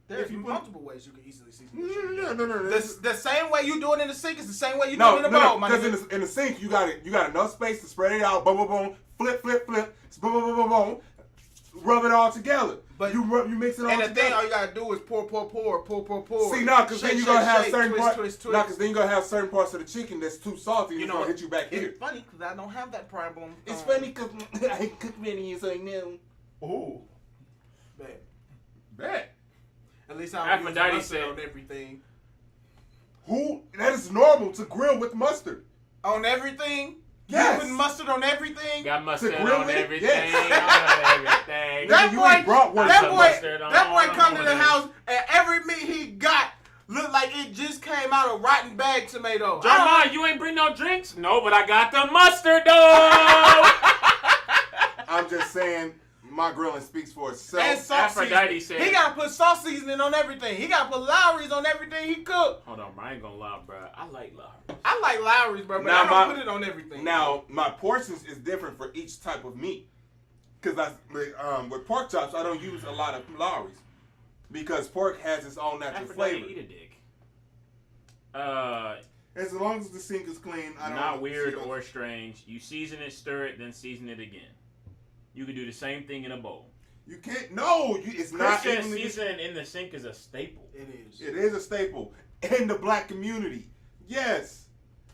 There's If you put- multiple ways you can easily season your chicken. No. The same way you do it in the sink is the same way you do it in the bowl, my Because nigga. in the sink, you got enough space to spread it out. Boom, boom, boom. Flip, flip, flip. Boom, boom, boom, boom, boom. Rub it all together. But- you mix it all And the together. thing, all you gotta do is pour. See, now, because then Shake, you're going to shake, have shake, certain twist, parts. twist, Now, twist. because then you're going to have certain parts of the chicken that's too salty. You It's know going to what? hit you back here. It's funny because I don't have that problem. It's funny because I ain't cooked many years like now. Ooh. Bad. Bet. At least I don't use Aphrodite mustard said- on everything. Who? That is normal to grill with mustard. On everything? Yes. You putting mustard on everything? Got mustard grill on it? everything. Yes. On everything. That you ain't brought one. that Put boy, mustard that boy on come to the it. house and every meat he got looked like it just came out of rotten bag tomato. Jeremiah, you ain't bring no drinks? No, but I got the mustard though. I'm just saying, my grilling speaks for itself. And sauce Aphrodite seasoning. said- He gotta put sauce seasoning on everything. He gotta put Lowry's on everything he cook. Hold on, bro. I ain't gonna lie, bro. I like Lowry. I like Lowry's, bro, but Now I don't my- put it on everything. Now, my portions is different for each type of meat. Because with pork chops, I don't use a lot of Lowry's. Because pork has its own natural Aphrodite flavor. eat a dick. As long as the sink is clean, I don't Not weird or strange. You season it, stir it, then season it again. You can do the same thing in a bowl. You can't. No, it's not. Christian evenly- seasoning in the sink is a staple. it is. It is a staple in the black community. Yes,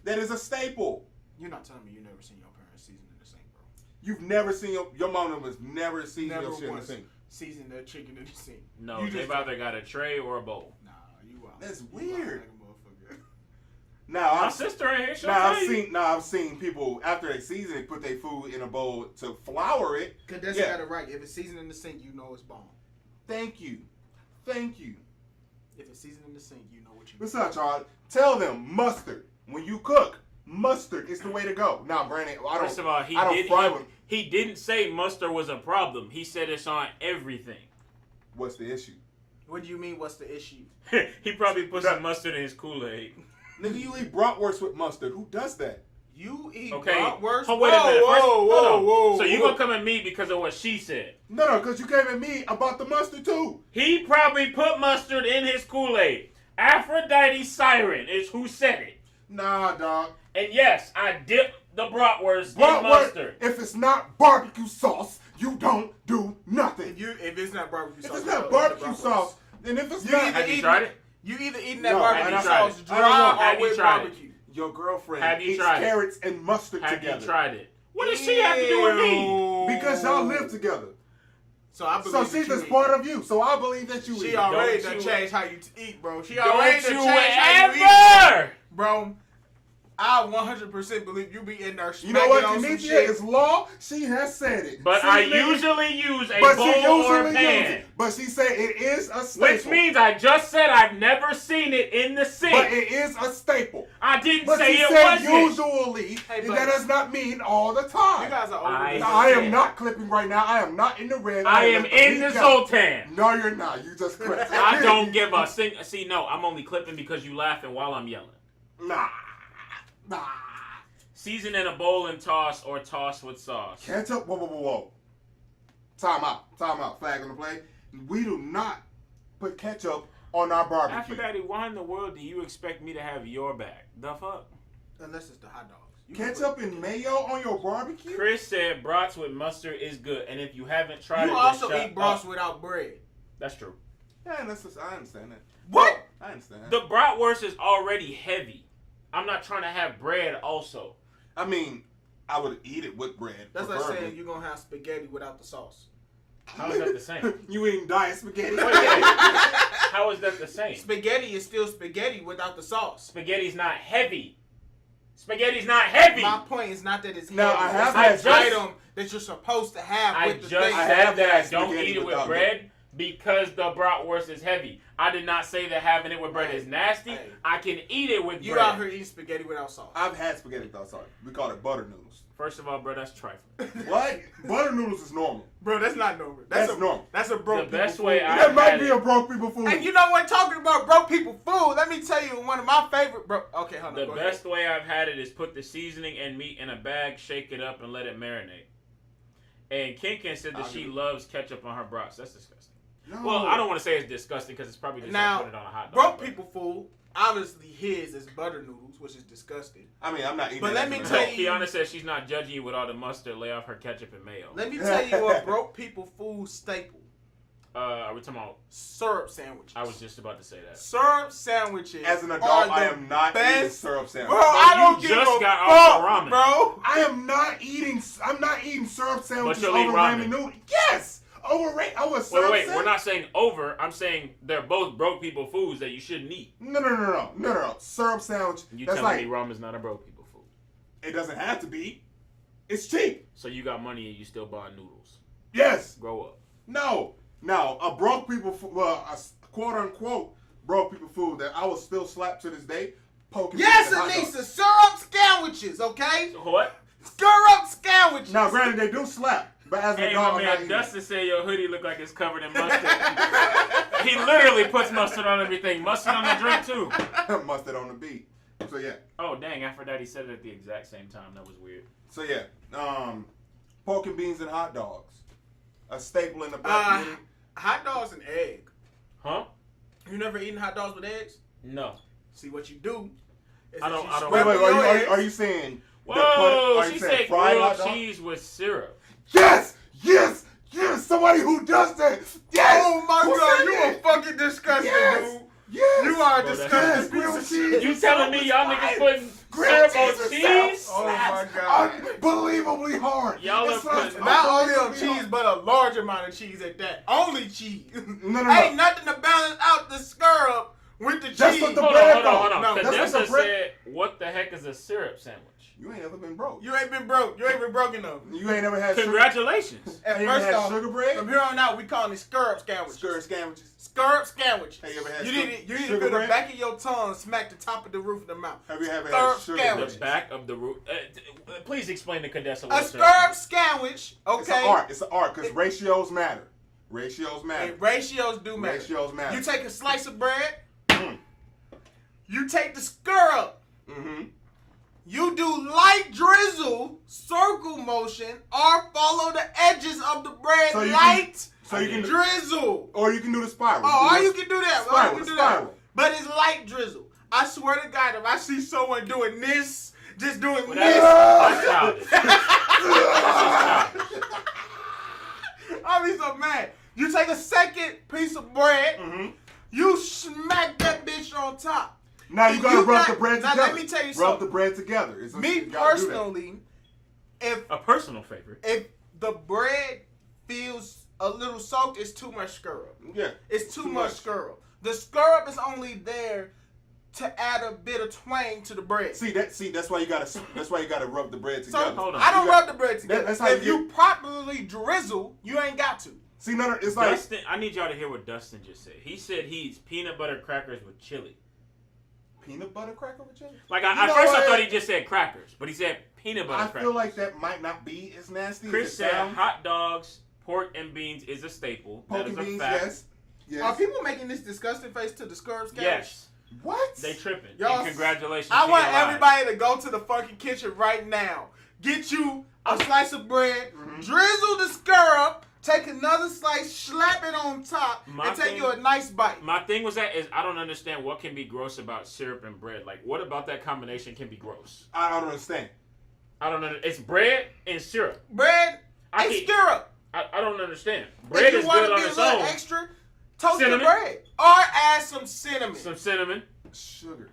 that is a staple. You're not telling me you never seen your parents season in the sink, bro. You've never seen your mom was never seasoned Never your shit in the once sink. season their chicken in the sink. No, You they've just- either got a tray or a bowl. Nah, you wild. That's You weird. wild like a motherfucker. Now My I've sister in here, she'll Now tell you. I've seen people after they season it put their food in a bowl to flour it. Cause that's Yeah. got it right. If it's seasoned in the sink, you know it's bomb. Thank you. If it's seasoned in the sink, you know what you. What's up, Charles? Tell them mustard when you cook. Mustard is the way to go. Now, Brandon, I don't. First of all, he didn't say mustard was a problem. He said it's on everything. What's the issue? What do you mean? What's the issue? He probably put some mustard in his Kool-Aid. Nigga, you eat bratwurst with mustard. Who does that? You eat Okay. bratwurst? Oh, wait a minute. First, hold on. whoa. So you gonna come at me because of what she said? No, because you came at me about the mustard too. He probably put mustard in his Kool-Aid. Aphrodite Siren is who said it. Nah, dog. And yes, I dipped the bratwurst in mustard. If it's not barbecue sauce, you don't do nothing. If it's not barbecue sauce, If it's not barbecue sauce, then if it's not, Have you tried it? You either eating that No, barbecue have you tried sauce it? dry Have or you with tried it? barbecue. your girlfriend Have you eats tried it? carrots and mustard Have together. you tried it? What does she have to do with me? Because y'all live together. So I believe So that she's you just eat. part of you. So I believe that you eat. She already Don't done you- changed how you eat, bro. She Don't already done you changed how you eat, ever! bro. I 100% believe you be in there You smacking know what, on some Kenithia? shit. It's law. She has said it. But See, I nigga? usually use a But bowl she or usually pan. uses it. But she said it is a staple. Which means I just said I've never seen it in the sink. But it is a staple. I didn't But say she it said wasn't. usually. Hey, and but- that does not mean all the time. You guys are I- over Now, I am said- not clipping right now. I am not in the red. I am in the Zoltan. No, you're not. You just clipped. I don't give a sing. See, no, I'm only clipping because you laughing while I'm yelling. Nah. Season in a bowl and toss, or toss with sauce. Ketchup. Whoa. Time out. Flag on the play. We do not put ketchup on our barbecue. Aphrodite, why in the world do you expect me to have your back? The fuck? Unless it's the hot dogs. You can Ketchup put- and mayo on your barbecue? Chris said brats with mustard is good, and if you haven't tried it, You then also shut eat brats up. without bread. That's true. Yeah, I understand that. What? I understand. The bratwurst is already heavy. I'm not trying to have bread also. I mean, I would eat it with bread. That's like preferably. saying you're going to have spaghetti without the sauce. How is that the same? You eating diet spaghetti? Wait. How is that the same? Spaghetti is still spaghetti without the sauce. Spaghetti's not heavy. Spaghetti's not heavy. My point is not that it's No, heavy. I have it's had an just- item that you're supposed to have I with the just thing. I said have that I had don't spaghetti eat it with without bread because the bratwurst is heavy. I did not say that having it with bread Hey, is nasty. hey. I can eat it with You bread. out here eating spaghetti without sauce. I've had spaghetti without sauce. We call it butter noodles. First of all, bro, that's trifling. What? Butter noodles is normal. Bro, that's not normal. That's a, normal. That's a broke The best people way food. I- That might had be it. a broke people food. And you know what? Talking about broke people food, let me tell you one of my favorite bro. Okay, hold on. The go best way I've had it is put the seasoning and meat in a bag, shake it up, and let it marinate. And Kinkin said that I'll she do it. loves ketchup on her brats. That's disgusting. No. Well, I don't want to say it's disgusting because it's probably just Now, like putting it on a hot dog. Broke but- people food. Obviously, his is butter noodles, which is disgusting. I mean, I'm not eating But that let me as a tell man. you- Kiana says she's not judging you with all the mustard. Lay off her ketchup and mayo. Let me tell you a broke people food staple: Are we talking about? syrup sandwiches. I was just about to say that. syrup sandwiches. As an are adult, the I am not eating best. syrup sandwich. Bro, I you don't give just a got fuck, off the ramen. bro. I am not eating. I'm not eating syrup sandwiches you'll over eat ramen. ramen noodles. Yes, over syrup Wait, we're sandwich? not saying over. I'm saying they're both broke people foods that you shouldn't eat. No. Syrup sandwich. You That's telling like me ramen's not a broke people food? it doesn't have to be. It's cheap. So you got money and you still buy noodles. Yes. Grow up. No. Now a broke people, a quote unquote broke people food that I will still slap to this day. Poking. Yes, beans and hot dogs. Anissa, syrup sandwiches, okay? What? Syrup sandwiches. Now, granted, they do slap, but as an Hey, adult, my I'm not man, eating. Dustin said your hoodie look like it's covered in mustard. He literally puts mustard on everything. Mustard on the drink, too. Mustard on the beat. So yeah. Oh, dang, Aphrodite said it at the exact same time. That was weird. So yeah. Pork and beans and hot dogs. A staple in the black community. Hot dogs and egg. Huh? You never eaten hot dogs with eggs? No. See what you do. Is I that don't- you I don't- Wait, scramble your are eggs. you saying? Whoa, are you she saying said fried hot grilled dog? cheese with syrup. Yes! Somebody who does that. Yes! Oh my Who god, said you that? are fucking disgusting, Yes! dude. Yes! You are a Bro, that's disgusting Yes, grilled piece of cheese. shit. You telling me y'all niggas putting Grilled syrup on cheese cheese? Oh my god. Unbelievably hard. Y'all It's are putting- Not only on unbelievably cheese, hard. but a large amount of cheese at that. Only cheese. No. Ain't nothing to balance out the syrup with the cheese. That's what the Hold bread on. No, Because that's what Dessa the bread- said, what the heck is a syrup sandwich? You ain't never been broke. You ain't been broke. You ain't been broke enough. You ain't never had Congratulations. And Have you ever first had off, sugar bread? from here on out, we calling it scurp sandwiches. Skirt sandwiches. Scurp sandwiches. Have you ever had You sugar- need to sugar feel the bread? back of your tongue smack the top of the roof of the mouth. Have you ever Scurp had sugar sandwich. The bread? back of the roof. Please explain the Cadessa. A word scurp sandwich, okay? It's an art. It's an art because ratios matter. Ratios matter. And ratios do matter. Ratios matter. You take a slice of bread, Mm. you take the scurp, Mm-hmm. you do light drizzle, circle motion, or follow the edges of the bread So you light So you can do, drizzle. or you can do the spiral. Oh, or you can do that. Or you Spiral, can do spiral. that. But it's light drizzle. I swear to God, if I see someone doing this, just doing Well, this, that's childish. That's just childish. I'll be so mad. You take a second piece of bread, Mm-hmm. you smack that bitch on top. Now you gotta rub got- the bread now together. let me tell you rub something. the bread together. Me you gotta do that. personally, if A personal favorite. the bread feels a little soaked, it's too much scurp. Yeah. It's too much scurp. The scurp is only there to add a bit of twang to the bread. See that's why you gotta rub the bread So together. Hold on. I don't You rub got- the bread together. that's how If you you properly drizzle, you ain't got to. See, no, it's like Dustin, I need y'all to hear what Dustin just said. He said he eats peanut butter crackers with chili. peanut butter cracker with chili. Like, You at know first I what? thought he just said crackers, but he said peanut butter I crackers. feel like that might not be as nasty Chris as it said sounds. hot dogs, pork, and beans is a staple. Poke that is and a beans, fact. yes. Yes. Are people making this disgusting face to the scurp sandwich? Yes. What? They tripping. Y'all- And congratulations. I to want your lives. everybody to go to the fucking kitchen right now. Get you a slice of bread, Mm-hmm. drizzle the scurp, take another slice, slap it on top, My and take thing- you a nice bite. My thing was that is I don't understand what can be gross about syrup and bread. Like, what about that combination can be gross? I don't understand. I don't know. It's bread and syrup. Bread I and can- scurp. I don't understand. If Bread you is want good to on be a its little own. extra, toast Cinnamon. the bread. Or add some cinnamon. Some cinnamon. Sugar.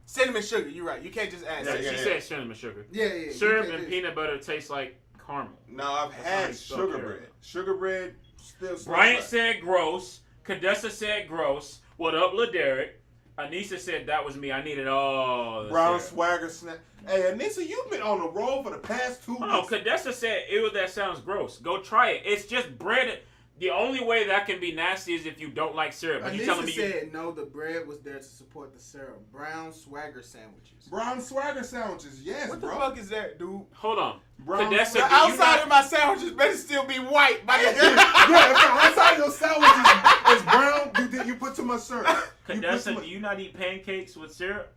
Cinnamon sugar, you're right. You can't just add Yeah, cinnamon. she said cinnamon sugar. Yeah. Syrup you and can't peanut butter taste like caramel. No, I've That's how had you spell sugar carrot. bread. Sugar bread still smells Bryant like- said gross. Cadessa said gross. What up, LaDerrick? Anissa said that was me. I needed all the Brown syrup. Swagger snack. Hey, Anissa, you've been on the roll for the past 2 Oh, weeks. Cadessa said, ew, that sounds gross. Go try it. It's just bread. The only way that can be nasty is if you don't like syrup. But you telling Anissa me you... said no, the bread was there to support the syrup. Brown Swagger sandwiches. Brown Swagger sandwiches, yes, What the bro. fuck is that, dude? Hold on. Brown Cadessa, The do you outside not- of my sandwiches better still be white. Yeah, if the outside of your sandwich is brown, you put too much syrup. You put too Cadessa, much- do you not eat pancakes with syrup?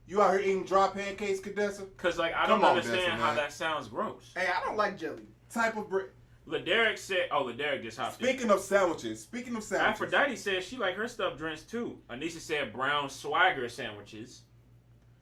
You out here eating dry pancakes, Cadessa? Because, like, I Come don't on, understand Dessa, how man. that sounds gross. Hey, I don't like jelly. Type of bread. LaDerrick said... Oh, LaDerrick just hopped in. Speaking of sandwiches. Aphrodite said she like her stuff drenched too. Anisha said brown swagger sandwiches.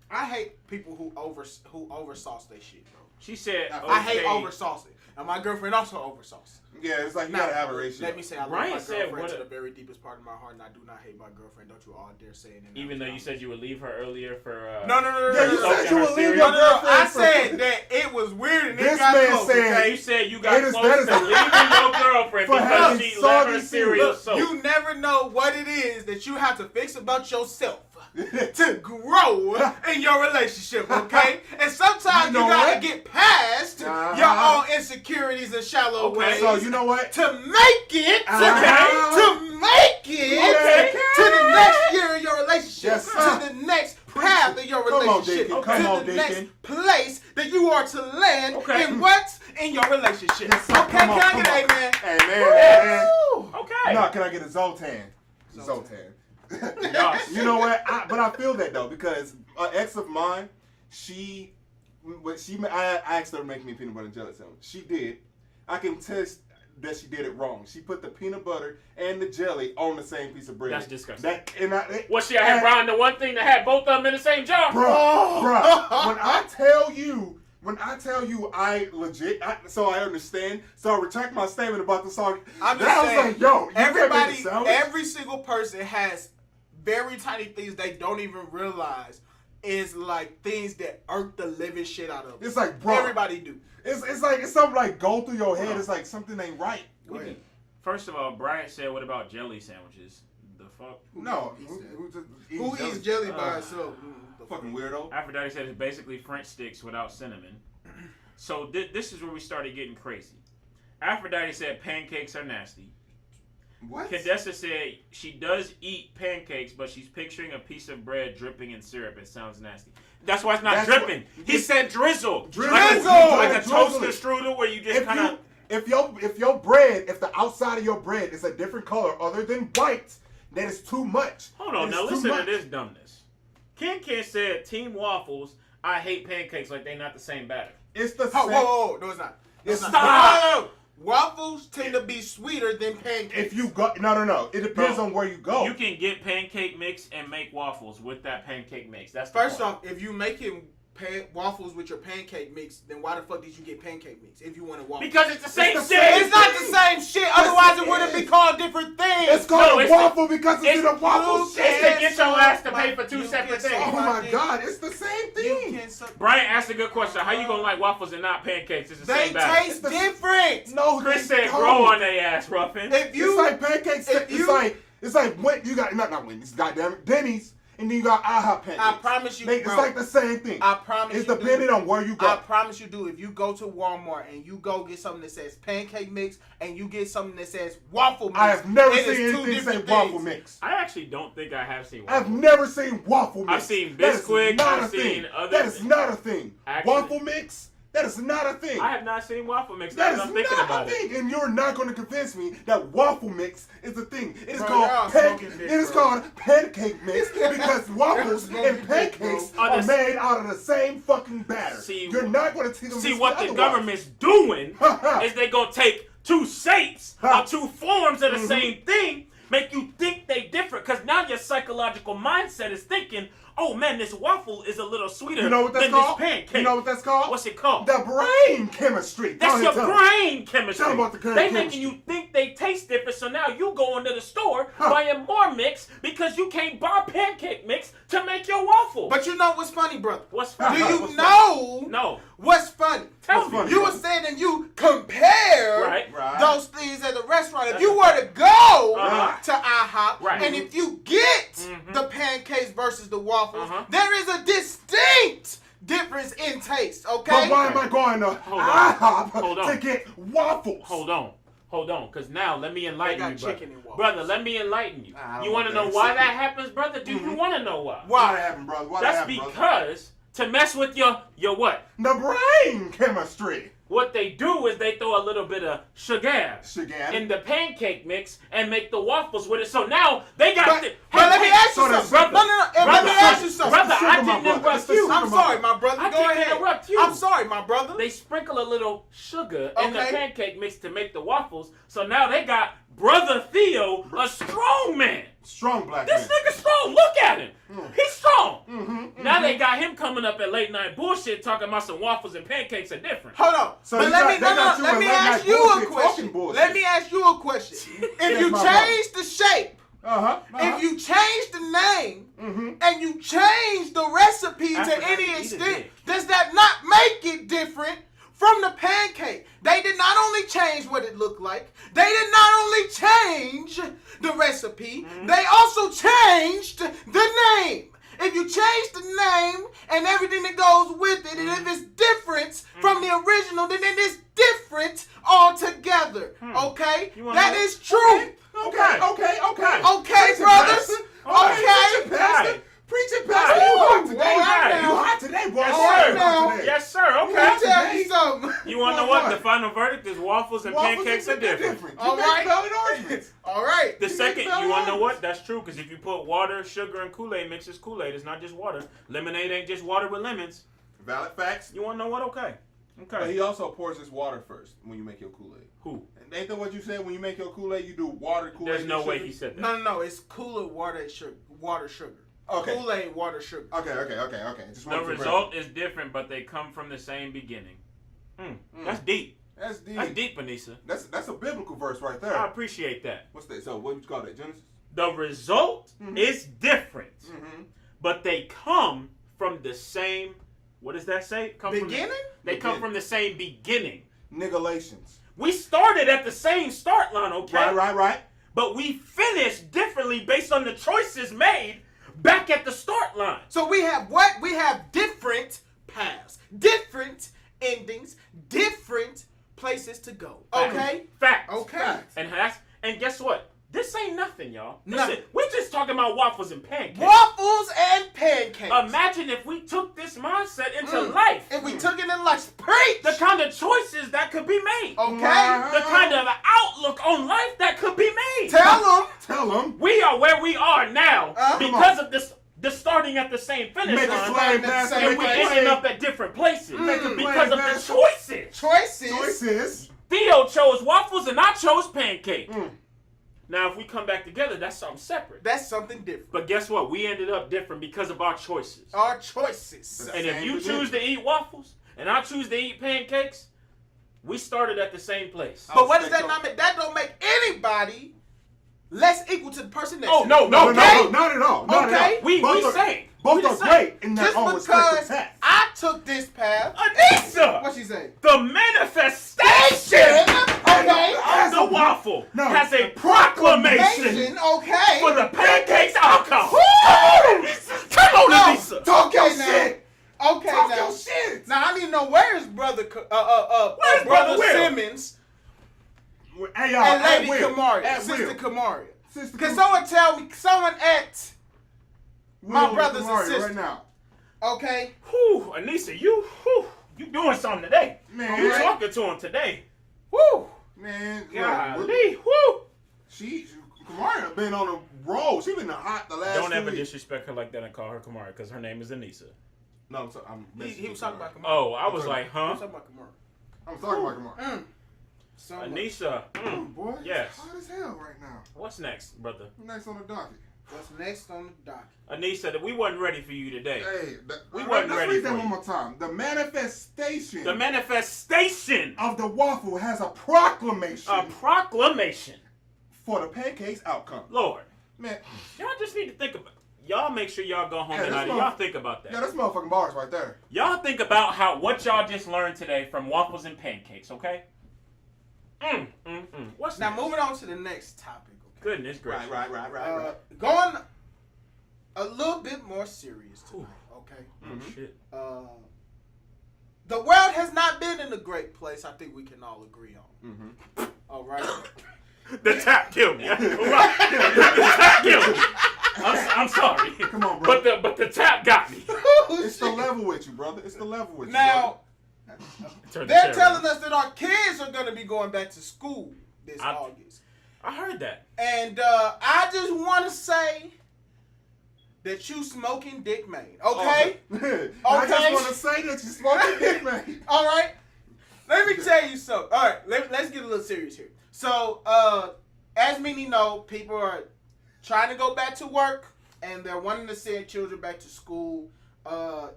I hate people who oversauce their shit, bro. She said, I hate okay. oversauce it. And my girlfriend also oversauce. Yeah, it's like you Now, gotta have a ratio. Let me say I love Brian my said girlfriend what to a- the very deepest part of my heart, and I do not hate my girlfriend. Don't you all dare say it. Even though you said you would leave her earlier for No. Yeah, you Soak said in you her would leave cereal. your No, I girlfriend for- said that it was weird and This it got man close. said- Okay? You said you got It is- close that to is a- leaving your girlfriend For because having she let her soggy cereal cereal. soak. You never know what it is that you have to fix about yourself to grow in your relationship, okay? And sometimes You know you gotta what? get past Uh-huh. your own insecurities and shallow Okay. ways So you know what? to make it, Uh-huh. to make it Okay. to the next year of your relationship, Yes, sir. to the next path of your Come on, relationship, Deacon. to Come on, the Deacon. next place that you are to land Okay. in what? In your relationship. Yes, sir. Okay, Come on, can I get come an amen? Hey man. Okay. No, can I get a Zoltan? Zoltan. Yes. You know what? But I feel that though because an ex of mine, I asked her to make me a peanut butter and jelly sandwich. She did. I can test that she did it wrong. She put the peanut butter and the jelly on the same piece of bread. That's disgusting. What What she had Brian the one thing that had both of them in the same jar? Bruh, when I tell you, I legit, so I understand. So I retract my statement about the song. I'm just I was saying, like, yo, you everybody, can't make a sandwich? every single person has very tiny things they don't even realize is like things that irk the living shit out of them. It's like, bro, Everybody do. it's like it's something like go through your head. Bro. It's like something ain't right. Go ahead. First of all, Brian said, what about jelly sandwiches? the fuck? No, He said. who Who eats jelly by Uh, itself? Fucking weirdo. Aphrodite said it's basically French sticks without cinnamon. So this is where we started getting crazy. Aphrodite said pancakes are nasty. What? Cadessa said she does eat pancakes, but she's picturing a piece of bread dripping in syrup. It sounds nasty. That's why it's not That's dripping. He said drizzle. Drizzle. Like a Drizzle toaster it. strudel where you just kind of... If your bread, if the outside of your bread is a different color other than white, then it's too much. Hold on, It's now too listen much. to this dumbness. Ken said, Team Waffles, I hate pancakes like they not the same batter. It's the Oh, same. whoa, no, it's not. It's not. Stop! No. Waffles tend to be sweeter than pancakes. If you go, no. It depends Bro, on where you go. You can get pancake mix and make waffles with that pancake mix. That's the First point. off, if you making waffles with your pancake mix, then why the fuck did you get pancake mix if you want to waffle? Because it's the same the shit. same It's not the same shit. Otherwise, it wouldn't be called different things. It's called No, a it's waffle because it's in a waffle you shape. It's to get your ass to suck pay for two you separate can things. suck Oh my dick. god, it's the same You thing. can suck. Brian asked a good question. How you gonna like waffles and not pancakes? It's the They same batter. taste different. No, Chris they said, don't. grow on their ass, Ruffin. If It's you like pancakes. if It's like when you got not Wendy's, goddamn it, Denny's, and then you got IHOP pancakes. I promise you, It's bro. like the same thing. I promise It's you depending do. on where you go. I promise you do. If you go to Walmart and you go get something that says pancake mix and you get something that says waffle mix, I have never it is seen two anything say different waffle things. mix. I actually don't think I have seen I've waffles. never seen waffle mix. I've seen That is Bisquick, not I've a seen thing. other That is things. not a thing. Actually- Waffle mix? That is not a thing. I have not seen waffle mix. That Now is that I'm thinking not about a it. thing, and you're not going to convince me that waffle mix is a thing. It is Bro, called y'all smoking dick, it is bro. called pancake mix because waffles smoking and dick, pancakes bro. are made out of the same fucking batter. See- You're not going to tell See me what the otherwise. government's doing is they gonna take two shapes or two forms of the same thing, make you think they different, because now your psychological mindset is thinking, oh man, this waffle is a little sweeter You know what that's than called? this pancake. You know what that's called? What's it called? The brain chemistry. That's Go your ahead, tell me. brain chemistry. Tell 'em about the brain they chemistry. making you think they taste different, so now you go into the store buying more mix because you can't buy pancake mix to make your waffle. But you know what's funny, brother? What's Do funny? you What's know funny? No. what's funny? Tell What's me. funny? You were saying that you compare Right. Right. those things at the restaurant. If That's you a were to go Uh-huh. to IHOP, Right. and if you get Mhm. the pancakes versus the waffles, Uh-huh. there is a distinct difference in taste, okay? But why am I going to Hold on. IHOP Hold on. to get waffles? Hold on, because now let me enlighten They got you, brother. chicken and waffles. Brother, let me enlighten you. I don't You want to want know that why shit. that happens, brother? Do you want to know why? Why that happened, brother? Why That's that happened, brother? because to mess with your what? The brain chemistry. What they do is they throw a little bit of sugar Sugar. in the pancake mix and make the waffles with it. So now they got. But, the, but let me ask so you that's- something. No, and let me brother, ask you something. brother, Sugar, I my didn't brother. interrupt It's the you. sugar, I'm sorry, my brother. I Go didn't ahead. interrupt you. I'm sorry, my brother. They sprinkle a little sugar in the Okay. pancake mix to make the waffles. So now they got Brother Theo, a strong man. Strong black This man. nigga strong. Look at him. He's strong. Mm-hmm, Now they got him coming up at late night bullshit talking about some waffles and pancakes are different. Hold on. So but you let got- me they got you let in me late ask night you a bullshit, question. talking bullshit. Let me ask you a question. If Yes, you my change the shape, Uh-huh. if you change the name, Mm-hmm. and you change the recipe I to forgot any to eat a extent, dick. does that not make it different from the pancake? They did not only change what it looked like, they did not only change the recipe, they also changed the name. If you change the name and everything that goes with it, and if it's different from the original, then it is different altogether. Okay? You wanna That know? is true. Okay. Okay. Okay, Preach it, brothers. Pastor. Okay. Preach it, Pastor. Right. Preach it, Pastor. Right. You hot today. All right You now. hot today, boy. Yes, You hot sir. Now. today. Yes, sir. Let me Okay. tell you something. You want to know What? what? The final verdict is waffles and Waffles pancakes are different. You All make right. valid arguments. All right. The You second, make valid you want to know arguments. what? That's true, because if you put water, sugar, and Kool-Aid mix, it's Kool-Aid. It's not just water. Lemonade ain't just water with lemons. Valid facts. You want to know what? Okay. But Okay. he also pours his water first when you make your Kool-Aid. Who? And ain't that what you said when you make your Kool-Aid? You do water, Kool-Aid. There's no and way sugar? he said that. No. It's cooler water, sugar. Okay. Kool-Aid, water, sugar. Okay. Just The wanted to result is different, but they come from the same beginning. That's deep. That's deep. That's deep, Anissa. That's a biblical verse right I there. appreciate that. What's that? So what would you call that? Genesis? The result is different, Mm-hmm. but they come from the same. What does that say? Come Beginning? They come from the same beginning. Nigalations. We started at the same start line, okay? Right. but we finish differently based on the choices made back at the start line. So we have what? We have different paths, different endings, different places to go. Okay? Facts. Okay. And guess what? This ain't nothing, y'all. Nothing. Listen, we're just talking about waffles and pancakes. Waffles and pancakes. Imagine if we took this mindset into life. If we took it in life, preach. The kind of choices that could be made. Okay. The kind of outlook on life that could be made. Tell them. We are where we are now Come because of this. The starting at the same finish Make a line, slave master, and we ending up at different places because of the choices. Choices. Theo chose waffles and I chose pancake. Now, if we come back together, that's something separate. That's something different. But guess what? We ended up different because of our choices. Our choices. And if you choose to eat waffles and I choose to eat pancakes, we started at the same place. But what does that not make? That don't make anybody less equal to the person next to No, you. not at all. Not Okay. at all. We Both say. Both are great in their Just own because respective paths. I took this path. Anissa! What she say? The manifestation Okay. of the waffle No. has a proclamation Nation, okay. for the pancakes outcome. Woo! Come on, No. Anissa. Talk your Okay, now. shit. Okay, Talk now. your shit. Now I need to know where is brother Where's brother Brother Will? Simmons Hey, y'all, and at Lady will. Kamaria, At Sister will. Kamaria. Sister Can Kamaria. someone tell me? Someone at my Will brothers and Kamaria sisters. right now. Okay. Whew, Anissa, you doing something today. Man. You talking to him today. Woo. Man, look, Golly, whoo. Kamaria been on a roll. She been hot the last Don't few ever weeks. disrespect her like that and call her Kamara because her name is Anissa. No, I'm He was talking about Kamaria. Oh, I was like, He huh? was talking about Kamaria. I'm talking about Kamaria. So much. Anissa, Boy, Yes. it's hot as hell right now. what's next, brother? Next on the docket. What's next on the docket? Anissa, we wasn't ready for you today. Hey, We let's wasn't ready read that for one you. more time. The manifestation The manifestation of the waffle has a proclamation a proclamation. for the pancakes outcome. Lord, Man, y'all just need to think about. Y'all make sure y'all go home Yeah, tonight and that's y'all think about that. yeah, that's motherfucking bars right there. Y'all think about what y'all just learned today from waffles and pancakes, okay? What's Now next? moving on to the next topic. Okay. Goodness gracious. Right. Going a little bit more serious tonight. Okay. Oh, shit. The world has not been in a great place. I think we can all agree on. All right. The tap killed me. I ain't gonna lie. The tap killed me. I'm sorry. Come on, bro. But the tap got me. It's the level with you, brother. It's the level with you. Now Turn the they're chair telling around. us that our kids are going to be going back to school this August, I heard that. and I just want to say that you smoking Dick Maine. Okay. brother. I just want to say that you smoking dick, man. All right. Let me tell you something. All right, let's get a little serious here. So, as many know, people are trying to go back to work, and they're wanting to send children back to school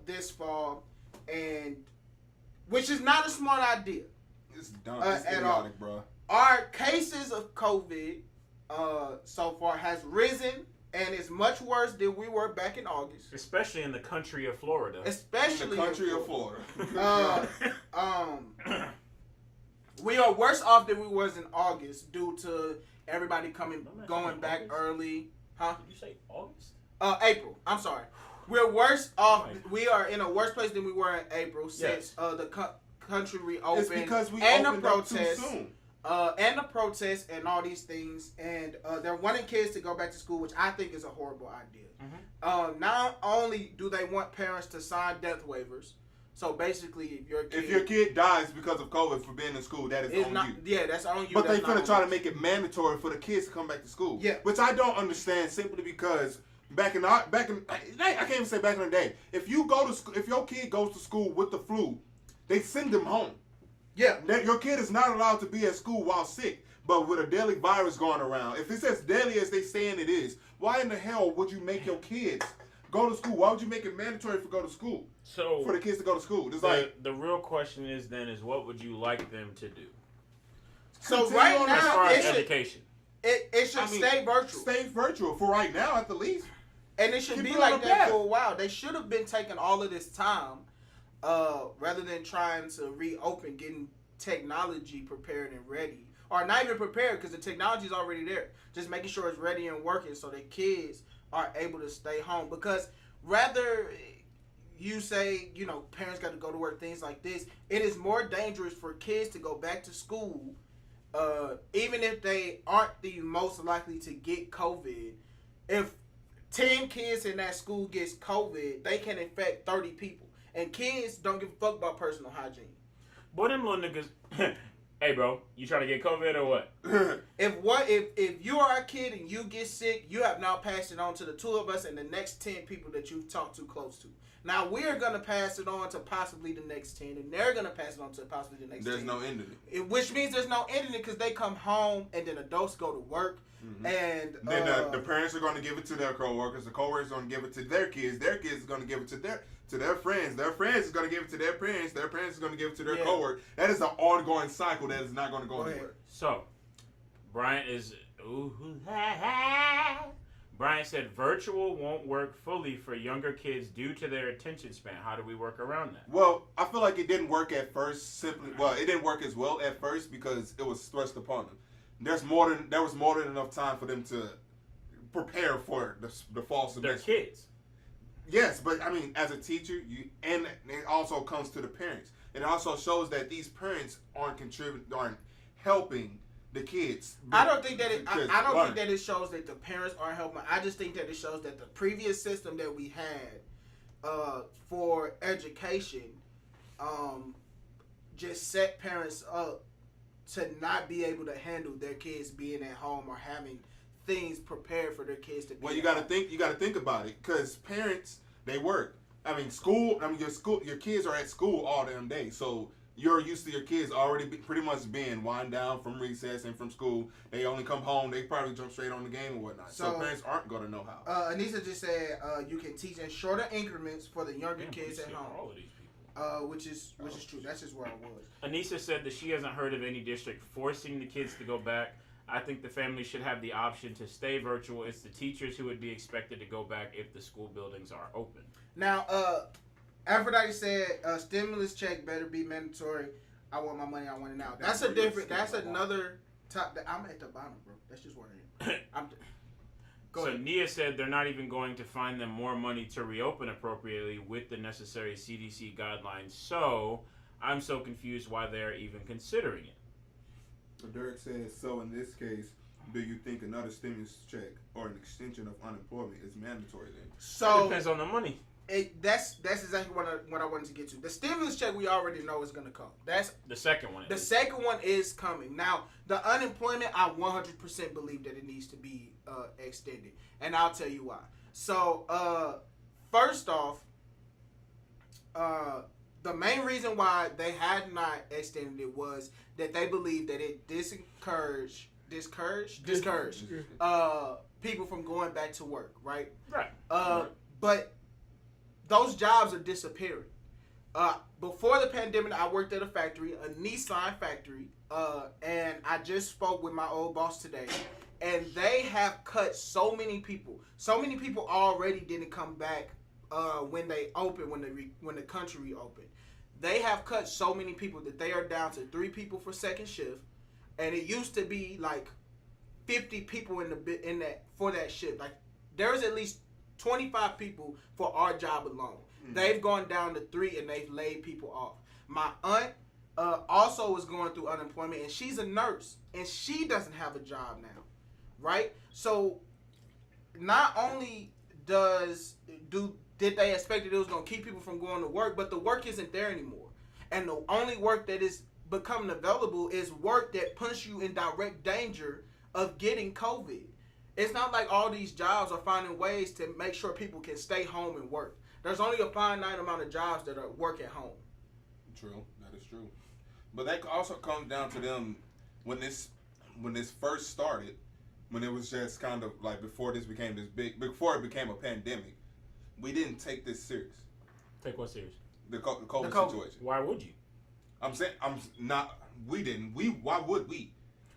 this fall, and which is not a smart idea. It's dumb. It's At all. idiotic, bro. Our cases of COVID so far has risen, and it's much worse than we were back in August, Especially in the country of Florida. especially The country in of Florida. We are worse off than we was in August due to everybody going back August? early. Huh? Did you say August? April. I'm sorry. We're worse off. Right. We are in a worse place than we were in April since the country reopened. It's because we and opened the up too protests, soon. and the protests and all these things, and they're wanting kids to go back to school, which I think is a horrible idea. Not only do they want parents to sign death waivers, so basically, if your kid dies because of COVID for being in school, that is is on not, you. yeah, that's on you. But they that's not finna on try us. to make it mandatory for the kids to come back to school. Yeah. Which I don't understand simply because I can't even say back in the day. If you go to school, if your kid goes to school with the flu, they send them home. Yeah. Your kid is not allowed to be at school while sick, but with a deadly virus going around. If it's as deadly as they saying it is, why in the hell would you make your kids go to school? Why would you make it mandatory for go to school? So For the kids to go to school. It's the, like the real question is what would you like them to do So continue right on as now, far it as should, education? it should I mean, stay virtual. stay virtual for right now at the least. And it should Keep be it like on the that path. for a while. They should have been taking all of this time, rather than trying to reopen, getting technology prepared and ready, or not even prepared because the technology is already there. Just making sure it's ready and working so that kids are able to stay home. Because rather you say, parents got to go to work, things like this, it is more dangerous for kids to go back to school, even if they aren't the most likely to get COVID. If 10 kids in that school gets COVID, they can infect 30 people. And kids don't give a fuck about personal hygiene. Boy, them little niggas. Hey, bro, you trying to get COVID or what? If you are a kid and you get sick, you have now passed it on to the two of us and the next 10 people that you've talked too close to. Now we're gonna pass it on to possibly the next 10, and they're gonna pass it on to possibly the next 10. There's no end to it. Which means there's no end in it because they come home and then adults go to work. Mm-hmm. And then the parents are going to give it to their coworkers. The coworkers are going to give it to their kids. Their kids are going to give it to their friends. Their friends is going to give it to their parents. Their parents is going to give it to their coworkers. That is an ongoing cycle that is not going to go anywhere. So, Brian is. Brian said virtual won't work fully for younger kids due to their attention span. How do we work around that? Well, I feel like it didn't work at first. It didn't work as well at first because it was thrust upon them. There was more than enough time for them to prepare for the fall semester. They're kids. Yes, but I mean, as a teacher, and it also comes to the parents. It also shows that these parents aren't helping the kids. I don't think that it shows that the parents aren't helping. I just think that it shows that the previous system that we had for education just set parents up to not be able to handle their kids being at home or having things prepared for their kids to be. Well, you got to think about it, because parents, they work. I mean, your kids are at school all damn day, so you're used to your kids already pretty much being wind down from recess and from school. They only come home, they probably jump straight on the game and whatnot. So parents aren't gonna know how. Anissa just said you can teach in shorter increments for the younger kids at home. All of these people. Which is true. That's just where I was. Anissa said that she hasn't heard of any district forcing the kids to go back. I think the family should have the option to stay virtual. It's the teachers who would be expected to go back if the school buildings are open. Now, Aphrodite said stimulus check better be mandatory. I want my money. I want it now. That's another top. I'm at the bottom, bro. That's just where I am. So Nia said they're not even going to find them more money to reopen appropriately with the necessary CDC guidelines. So I'm so confused why they're even considering it. So Derek says, so in this case, do you think another stimulus check or an extension of unemployment is mandatory then? So it depends on the money. That's exactly what I wanted to get to. The stimulus check we already know is going to come. That's the second one. The second one is coming. Now, the unemployment, I 100% believe that it needs to be extended, and I'll tell you why. So, first off, the main reason why they had not extended it was that they believed that it discouraged people from going back to work, right? Right. But those jobs are disappearing. Before the pandemic, I worked at a factory, a Nissan factory, and I just spoke with my old boss today, and they have cut so many people. So many people already didn't come back when they opened, when the country reopened. They have cut so many people that they are down to 3 people for second shift, and it used to be like 50 people for that shift. Like there's at least 25 people for our job alone. Mm-hmm. They've gone down to 3 and they've laid people off. My aunt also is going through unemployment, and she's a nurse and she doesn't have a job now, right? So not only did they expect that it was going to keep people from going to work, but the work isn't there anymore. And the only work that is becoming available is work that puts you in direct danger of getting COVID. It's not like all these jobs are finding ways to make sure people can stay home and work. There's only a finite amount of jobs that are work at home. True, that is true. But that also comes down to them when this first started, when it was just kind of like before it became a pandemic, we didn't take this serious. Take what serious? The COVID situation. Why would you? We didn't. Why would we?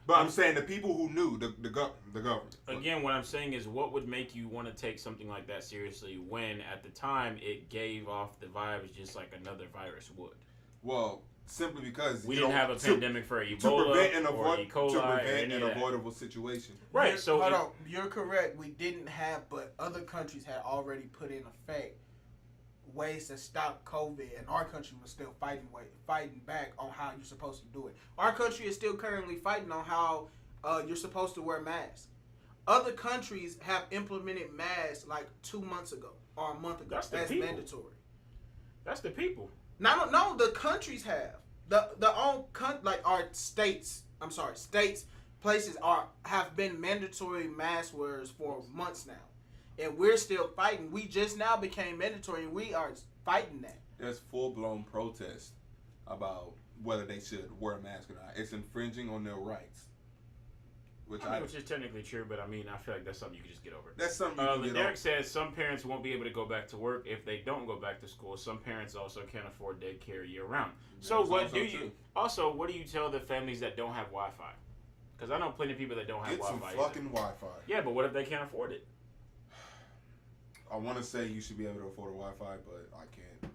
But I'm saying the people who knew, the government. Again, what I'm saying is what would make you want to take something like that seriously when at the time it gave off the vibes just like another virus would? Well, simply because We you didn't know, have a pandemic for to Ebola prevent an or E. coli to or prevent any an of that. avoidable situation. Right. So hold on, you're correct. We didn't have, but other countries had already put in effect ways to stop COVID, and our country was still fighting back on how you're supposed to do it. Our country is still currently fighting on how you're supposed to wear masks. Other countries have implemented masks like 2 months ago or a month ago That's the as people. mandatory. That's the people. No, the countries have like our states. I'm sorry, states, places have been mandatory mask wearers for months now, and we're still fighting. We just now became mandatory, and we are fighting that. There's full blown protest about whether they should wear a mask or not. It's infringing on their rights. Which Which is technically true, but I mean, I feel like that's something you can just get over. that's something you can get Derek over. says some parents won't be able to go back to work if they don't go back to school. Some parents also can't afford daycare year round. So That's what also do you true. also what do you tell the families that don't have Wi-Fi? Because I know plenty of people that don't have Get some Wi-Fi. fucking Wi-Fi. Yeah, but what if they can't afford it? I want to say you should be able to afford a Wi-Fi, but I can't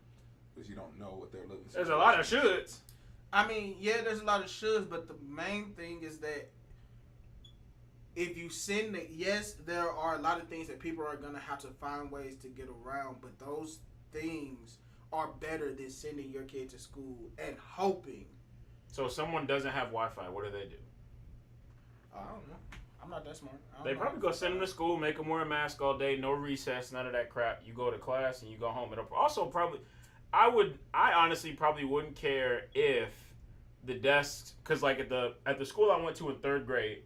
because you don't know what their living. There's a lot of situation shoulds. I mean, yeah, there's a lot of shoulds, but the main thing is that if you send it, yes, there are a lot of things that people are going to have to find ways to get around, but those things are better than sending your kid to school and hoping. So if someone doesn't have Wi-Fi, what do they do? I don't know. I'm not that smart. I don't They know. probably go send them to school, make them wear a mask all day, no recess, none of that crap. You go to class and you go home. It'll also probably, I honestly probably wouldn't care if the desks, because like at the school I went to in 3rd grade,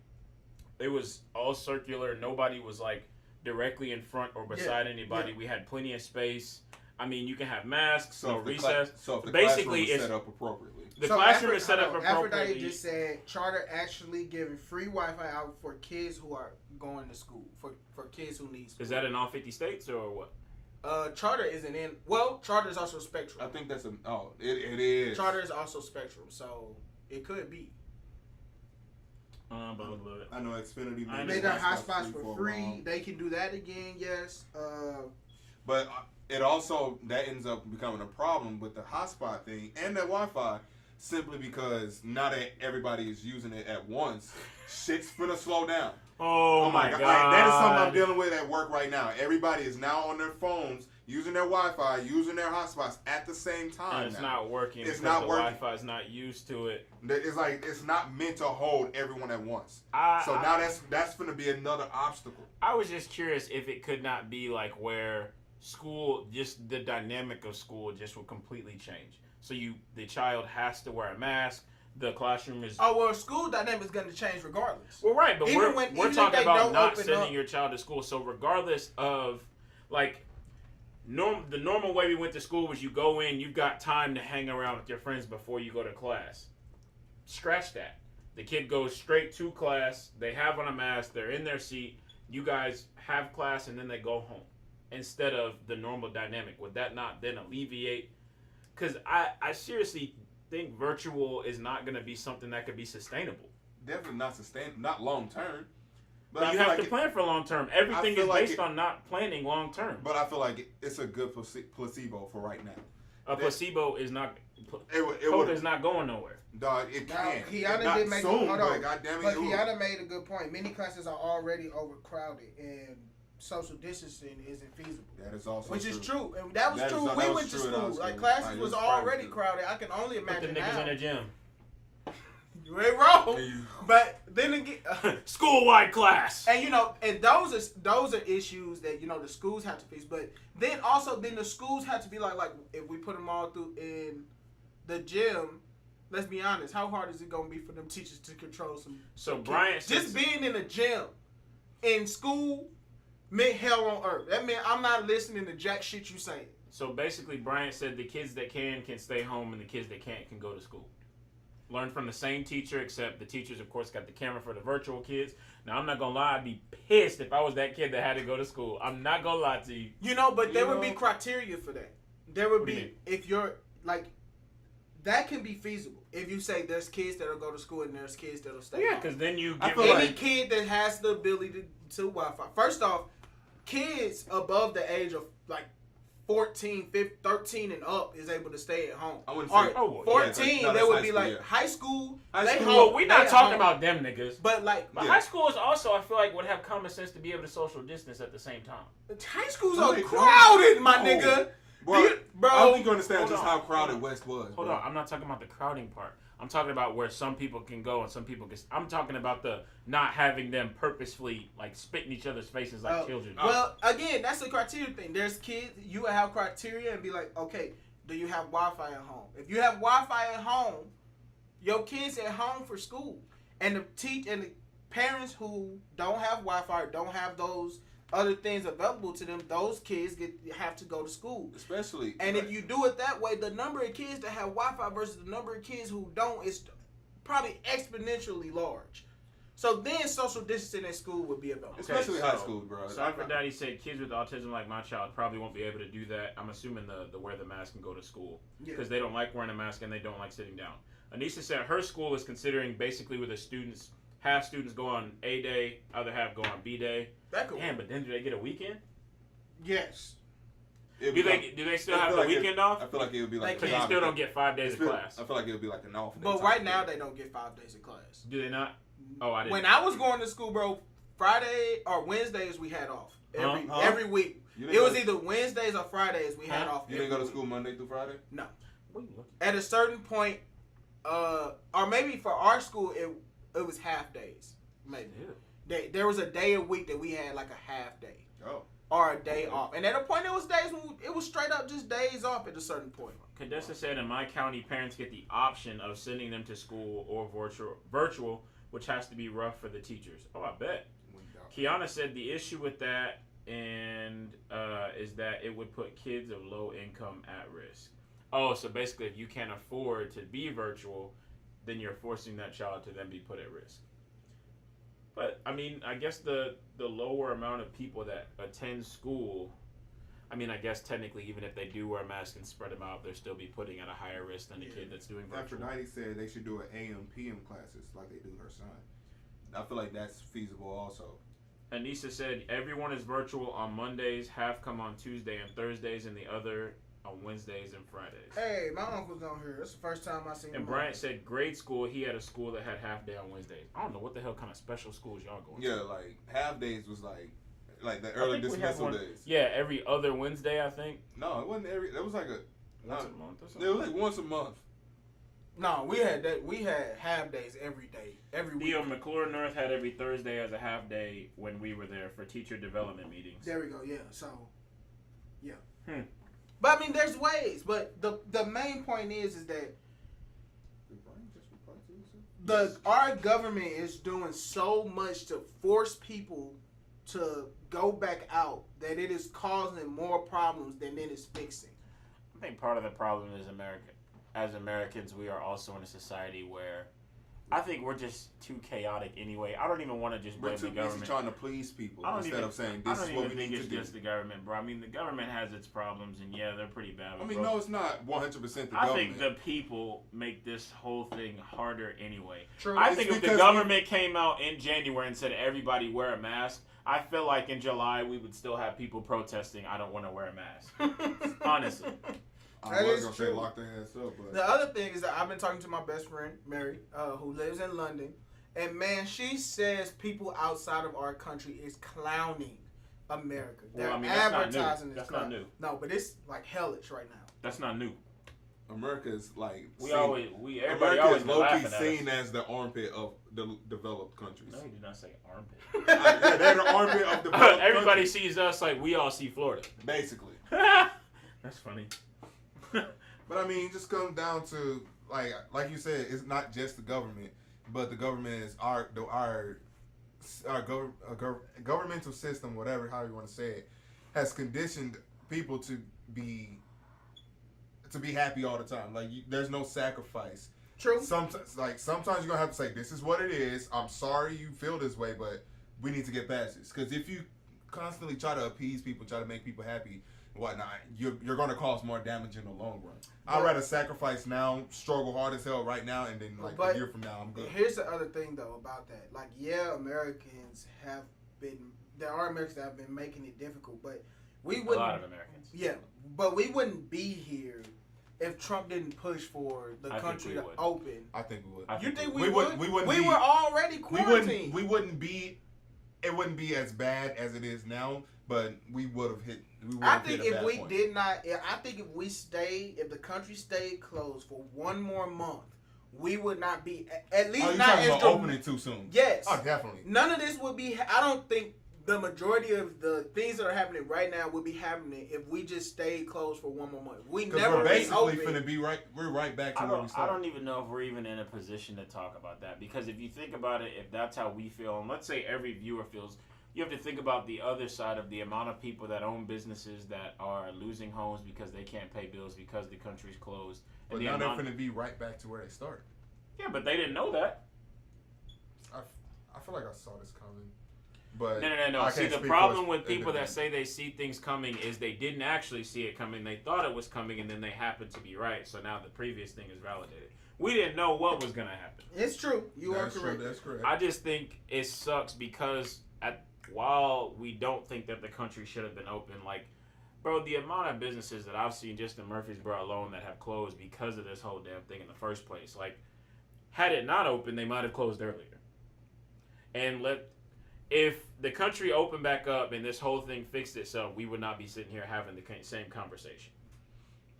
it was all circular. Nobody was like directly in front or beside anybody. yeah. We had plenty of space. I mean, you can have masks, So no if the recess. so if the Basically, classroom is it's set up appropriately. the So classroom is set up Aphrodite appropriately. just said Charter actually giving free Wi-Fi out for kids who are going to school, for kids who need school. Is that in all 50 states or what? Charter isn't in. Well, Charter is also Spectrum. I think that's it is. Charter is also Spectrum, so it could be. But I know Xfinity I Made understand. their hotspots for a while. free. They can do that again. Yes. But it also that ends up becoming a problem with the hotspot thing and the Wi-Fi, simply because now that everybody is using it at once, shit's finna slow down. Oh my god. Like, that is something I'm dealing with at work right now. Everybody is now on their phones, using their Wi-Fi, using their hotspots at the same time. And it's now. not working It's because not the working. Wi-Fi is not used to it. It's like it's not meant to hold everyone at once. So now that's gonna be another obstacle. I was just curious if it could not be like where school, just the dynamic of school just would completely change. So the child has to wear a mask. The classroom is School dynamic is going to change regardless. well, right, but Even we're if talking they about don't not open sending up- your child to school. So regardless of like the normal way we went to school was you go in, you've got time to hang around with your friends before you go to class. Scratch that. The kid goes straight to class. They have on a mask. They're in their seat. You guys have class and then they go home instead of the normal dynamic. Would that not then alleviate? Because I seriously think virtual is not going to be something that could be sustainable. Definitely not long term. But I you feel have like to plan for long term. Everything feel is like based on not planning long term. But I feel like it's a good placebo for right now. A placebo is not. It COVID would is not going nowhere. dog. It Now, can't. Kiana Not did make soon, hold but on. goddamn it, But it will. Kiana made a good point. Many classes are already overcrowded, and social distancing isn't feasible. That is also Which true. is true, and that was That is- true. that We was went to true at school. our Like school. classes Like, was it's already private. crowded. I can only Put the imagine niggas now. in the gym. You ain't wrong. But then again, School-wide class. and and those are issues that the schools have to face. But then the schools have to be like if we put them all through in the gym. Let's be honest. How hard is it gonna be for them teachers to control some? So some Bryant kids? Just says- being in the gym, in school, meant hell on earth. That meant I'm not listening to jack shit you say. So basically, Bryant said the kids that can stay home, and the kids that can't can go to school. Learn from the same teacher, except the teachers, of course, got the camera for the virtual kids. Now, I'm not gonna lie, I'd be pissed if I was that kid that had to go to school. I'm not gonna lie to you. But there You would be know- criteria for that. There would What do you be mean? if you're like. That can be feasible if you say there's kids that'll go to school and there's kids that'll stay. Yeah, home. because then you I give feel me Any like- kid that has the ability to Wi-Fi. First off, kids above the age of 14, 15, 13 and up is able to stay at home. I wouldn't Or say- Oh, well, 14, no, they that's would high be school, like yeah. high school. High they school- home, Well, we're they not at talking home. about them niggas. But like But Yeah. high school is also, I feel like, would have common sense to be able to social distance at the same time. high schools No, are they don't. crowded, my No. nigga. Bro, Bro, I don't think you understand hold just on, how crowded hold on. West was. Hold bro. on, I'm not talking about the crowding part. I'm talking about where some people can go and some people can. I'm talking about the not having them purposefully like spit in each other's faces like children. Well, again, that's the criteria thing. There's kids, you would have criteria and be like, okay, do you have Wi-Fi at home? If you have Wi-Fi at home, your kids at home for school, and the parents who don't have Wi-Fi or don't have those other things available to them, those kids have to go to school. Especially. And if you do it that way, the number of kids that have Wi-Fi versus the number of kids who don't is probably exponentially large. So then social distancing at school would be available. Especially Okay, high so- school, bro. Cypher Daddy said kids with autism like my child probably won't be able to do that. I'm assuming the wear the mask and go to school because they don't like wearing a mask and they don't like sitting down. Anissa said her school is considering basically where the students, half students go on A day, other half go on B day. That could Damn, but then do they get a weekend? Yes. It'd Do be like- they still I have feel the like it- weekend off? I feel like it would be like. Like, Because you still don't get 5 days of class. I feel like it would be like an off. day But type right of now thing. they don't get 5 days of class. Do they not? Oh, I didn't. When I was going to school, bro, Friday or Wednesdays we had off every week. You It didn't was go- either Wednesdays or Fridays we had Huh? off. You didn't go to every school week. Monday through Friday. What you looking At a certain point, or maybe for our school it was half days. Maybe there was a day a week that we had like a half day Oh. or a day off, and at a point it was days when it was straight up just days off at a certain point. Cadessa said in my county, parents get the option of sending them to school or virtual, which has to be rough for the teachers. Oh, I bet. Kiana said the issue with that is that it would put kids of low income at risk. Oh, so basically if you can't afford to be virtual, then you're forcing that child to then be put at risk. But, I mean, I guess the lower amount of people that attend school, I mean, I guess technically even if they do wear a mask and spread them out, they'll still be putting at a higher risk than the kid that's doing virtual. Aphrodite said they should do an AM PM classes like they do her son. I feel like that's feasible also. Anissa said everyone is virtual on Mondays, half come on Tuesday and Thursdays, and the other on Wednesdays and Fridays. Hey, my uncle's on here. It's the first time I seen him. And Bryant said grade school, he had a school that had half day on Wednesdays. I don't know what the hell kind of special schools y'all going to. Yeah, like half days was like the early think we had dismissal one- days. Yeah, every other Wednesday, I think. No, it wasn't every. It was like Once a month or it something. was like once a month. No, we had that. We had half days every day, every week. Theo McClure North had every Thursday as a half day when we were there for teacher development meetings. There we go. Yeah. So, yeah. Hmm. But I mean, there's ways. But the main point is that Did Brian just reply to this? our government is doing so much to force people to go back out that it is causing more problems than it is fixing. I think part of the problem is as Americans, we are also in a society where I think we're just too chaotic anyway. I don't even want to just We're blame too the busy government. trying to please people I don't instead even, of saying I this don't is what even we think need it's to do. just the government, bro. I mean, the government has its problems, and yeah, they're pretty bad. I mean, bro, no, it's not 100% the I government. think the people make this whole thing harder anyway. True. I It's think if the because government came out in January and said everybody wear a mask, I feel like in July we would still have people protesting, I don't want to wear a mask. Honestly. I That was is gonna say true. lock their ass up, but The other thing is that I've been talking to my best friend Mary, who lives in London, and man, she says people outside of our country is clowning America. They're Well, I mean, that's not new. advertising this That's not clown. new. No, but it's like hellish right now. That's not new. America is like Everybody America always is been low laughing key at us. seen as the armpit of the developed countries. No, you did not say armpit. Yeah, they're the armpit of developed Everybody countries, sees us like we all see Florida. basically. That's funny. But I mean, it just comes down to like you said, it's not just the government, but the government is our governmental system, whatever how you want to say it, has conditioned people to be happy all the time. Like there's no sacrifice. True. Sometimes you're gonna have to say, "This is what it is. I'm sorry you feel this way, but we need to get past this." Because if you constantly try to appease people, try to make people happy, and whatnot, you're gonna cause more damage in the long run. I'd rather sacrifice now, struggle hard as hell right now, and then like But a year from now, I'm good. Here's the other thing though about that. Like, yeah, there are Americans that have been making it difficult, but We A wouldn't. lot of Americans. Yeah, but we wouldn't be here if Trump didn't push for the I think country we to would. open. I think we would. I You think we we would- would? we wouldn't We be- were already quarantined. We wouldn't be. It wouldn't be as bad as it is now, but we would have hit. We would I have think hit a if bad we point. did not, I think if the country stayed closed for one more month, we would not be at least Oh, you not talking as about dram- opening too soon? Yes. Oh, definitely. None of this would be. I don't think the majority of the things that are happening right now would be happening if we just stayed closed for one more month. We Because never we're basically reopened. finna be right. We're right back to I where we don't started. even know if we're even in a position to talk about that, because if you think about it, if that's how we feel, and let's say every viewer feels, you have to think about the other side of the amount of people that own businesses that are losing homes because they can't pay bills because the country's closed. But And now the they're amount- finna be right back to where they started. yeah, but they didn't know that. I feel like I saw this coming, but No. I See, can't the speak problem for with people that independent. say they see things coming is they didn't actually see it coming. They thought it was coming, and then they happened to be right. So now the previous thing is validated. We didn't know what was going to happen. It's true. You are That's correct. True, that's correct. I just think it sucks because while we don't think that the country should have been open, like, bro, the amount of businesses that I've seen just in Murfreesboro alone that have closed because of this whole damn thing in the first place, like, had it not opened, they might have closed earlier. And if the country opened back up and this whole thing fixed itself, we would not be sitting here having the same conversation.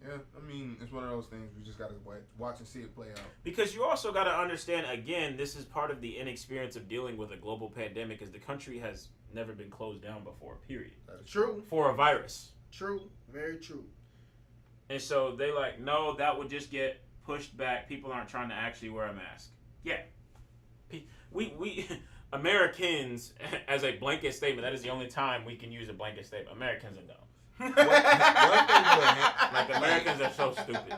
Yeah, I mean, it's one of those things we just gotta watch and see it play out. Because you also got to understand, again, this is part of the inexperience of dealing with a global pandemic, is the country has never been closed down before, period. That is True. For a virus. True. Very true. And so they like, no, that would just get pushed back. People aren't trying to actually wear a mask. Yeah. We Americans, as a blanket statement, that is the only time we can use a blanket statement. Americans are dumb. Like, Americans are so stupid.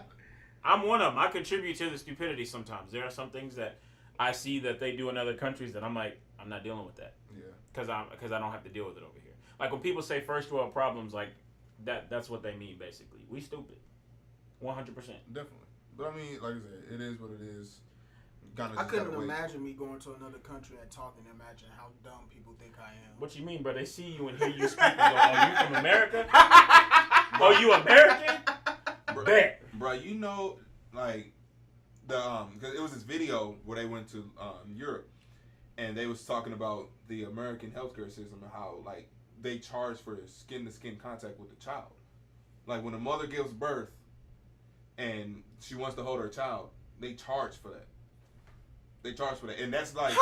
I'm one of them. I contribute to the stupidity sometimes. There are some things that I see that they do in other countries that I'm like, I'm not dealing with that. Yeah. Because I don't have to deal with it over here. Like, when people say first world problems, like, that's what they mean, basically. We stupid. 100%. Definitely. But I mean, like I said, it is what it is. I couldn't imagine me going to another country and talking. Imagine how dumb people think I am. What you mean, bro? They see you and hear you speak and go, oh, you from America? Oh, you American? Bet. Bro, you know, like because it was this video where they went to Europe, and they was talking about the American healthcare system and how like they charge for skin to skin contact with the child. Like when a mother gives birth and she wants to hold her child, they charge for that. They charge for that, and that's like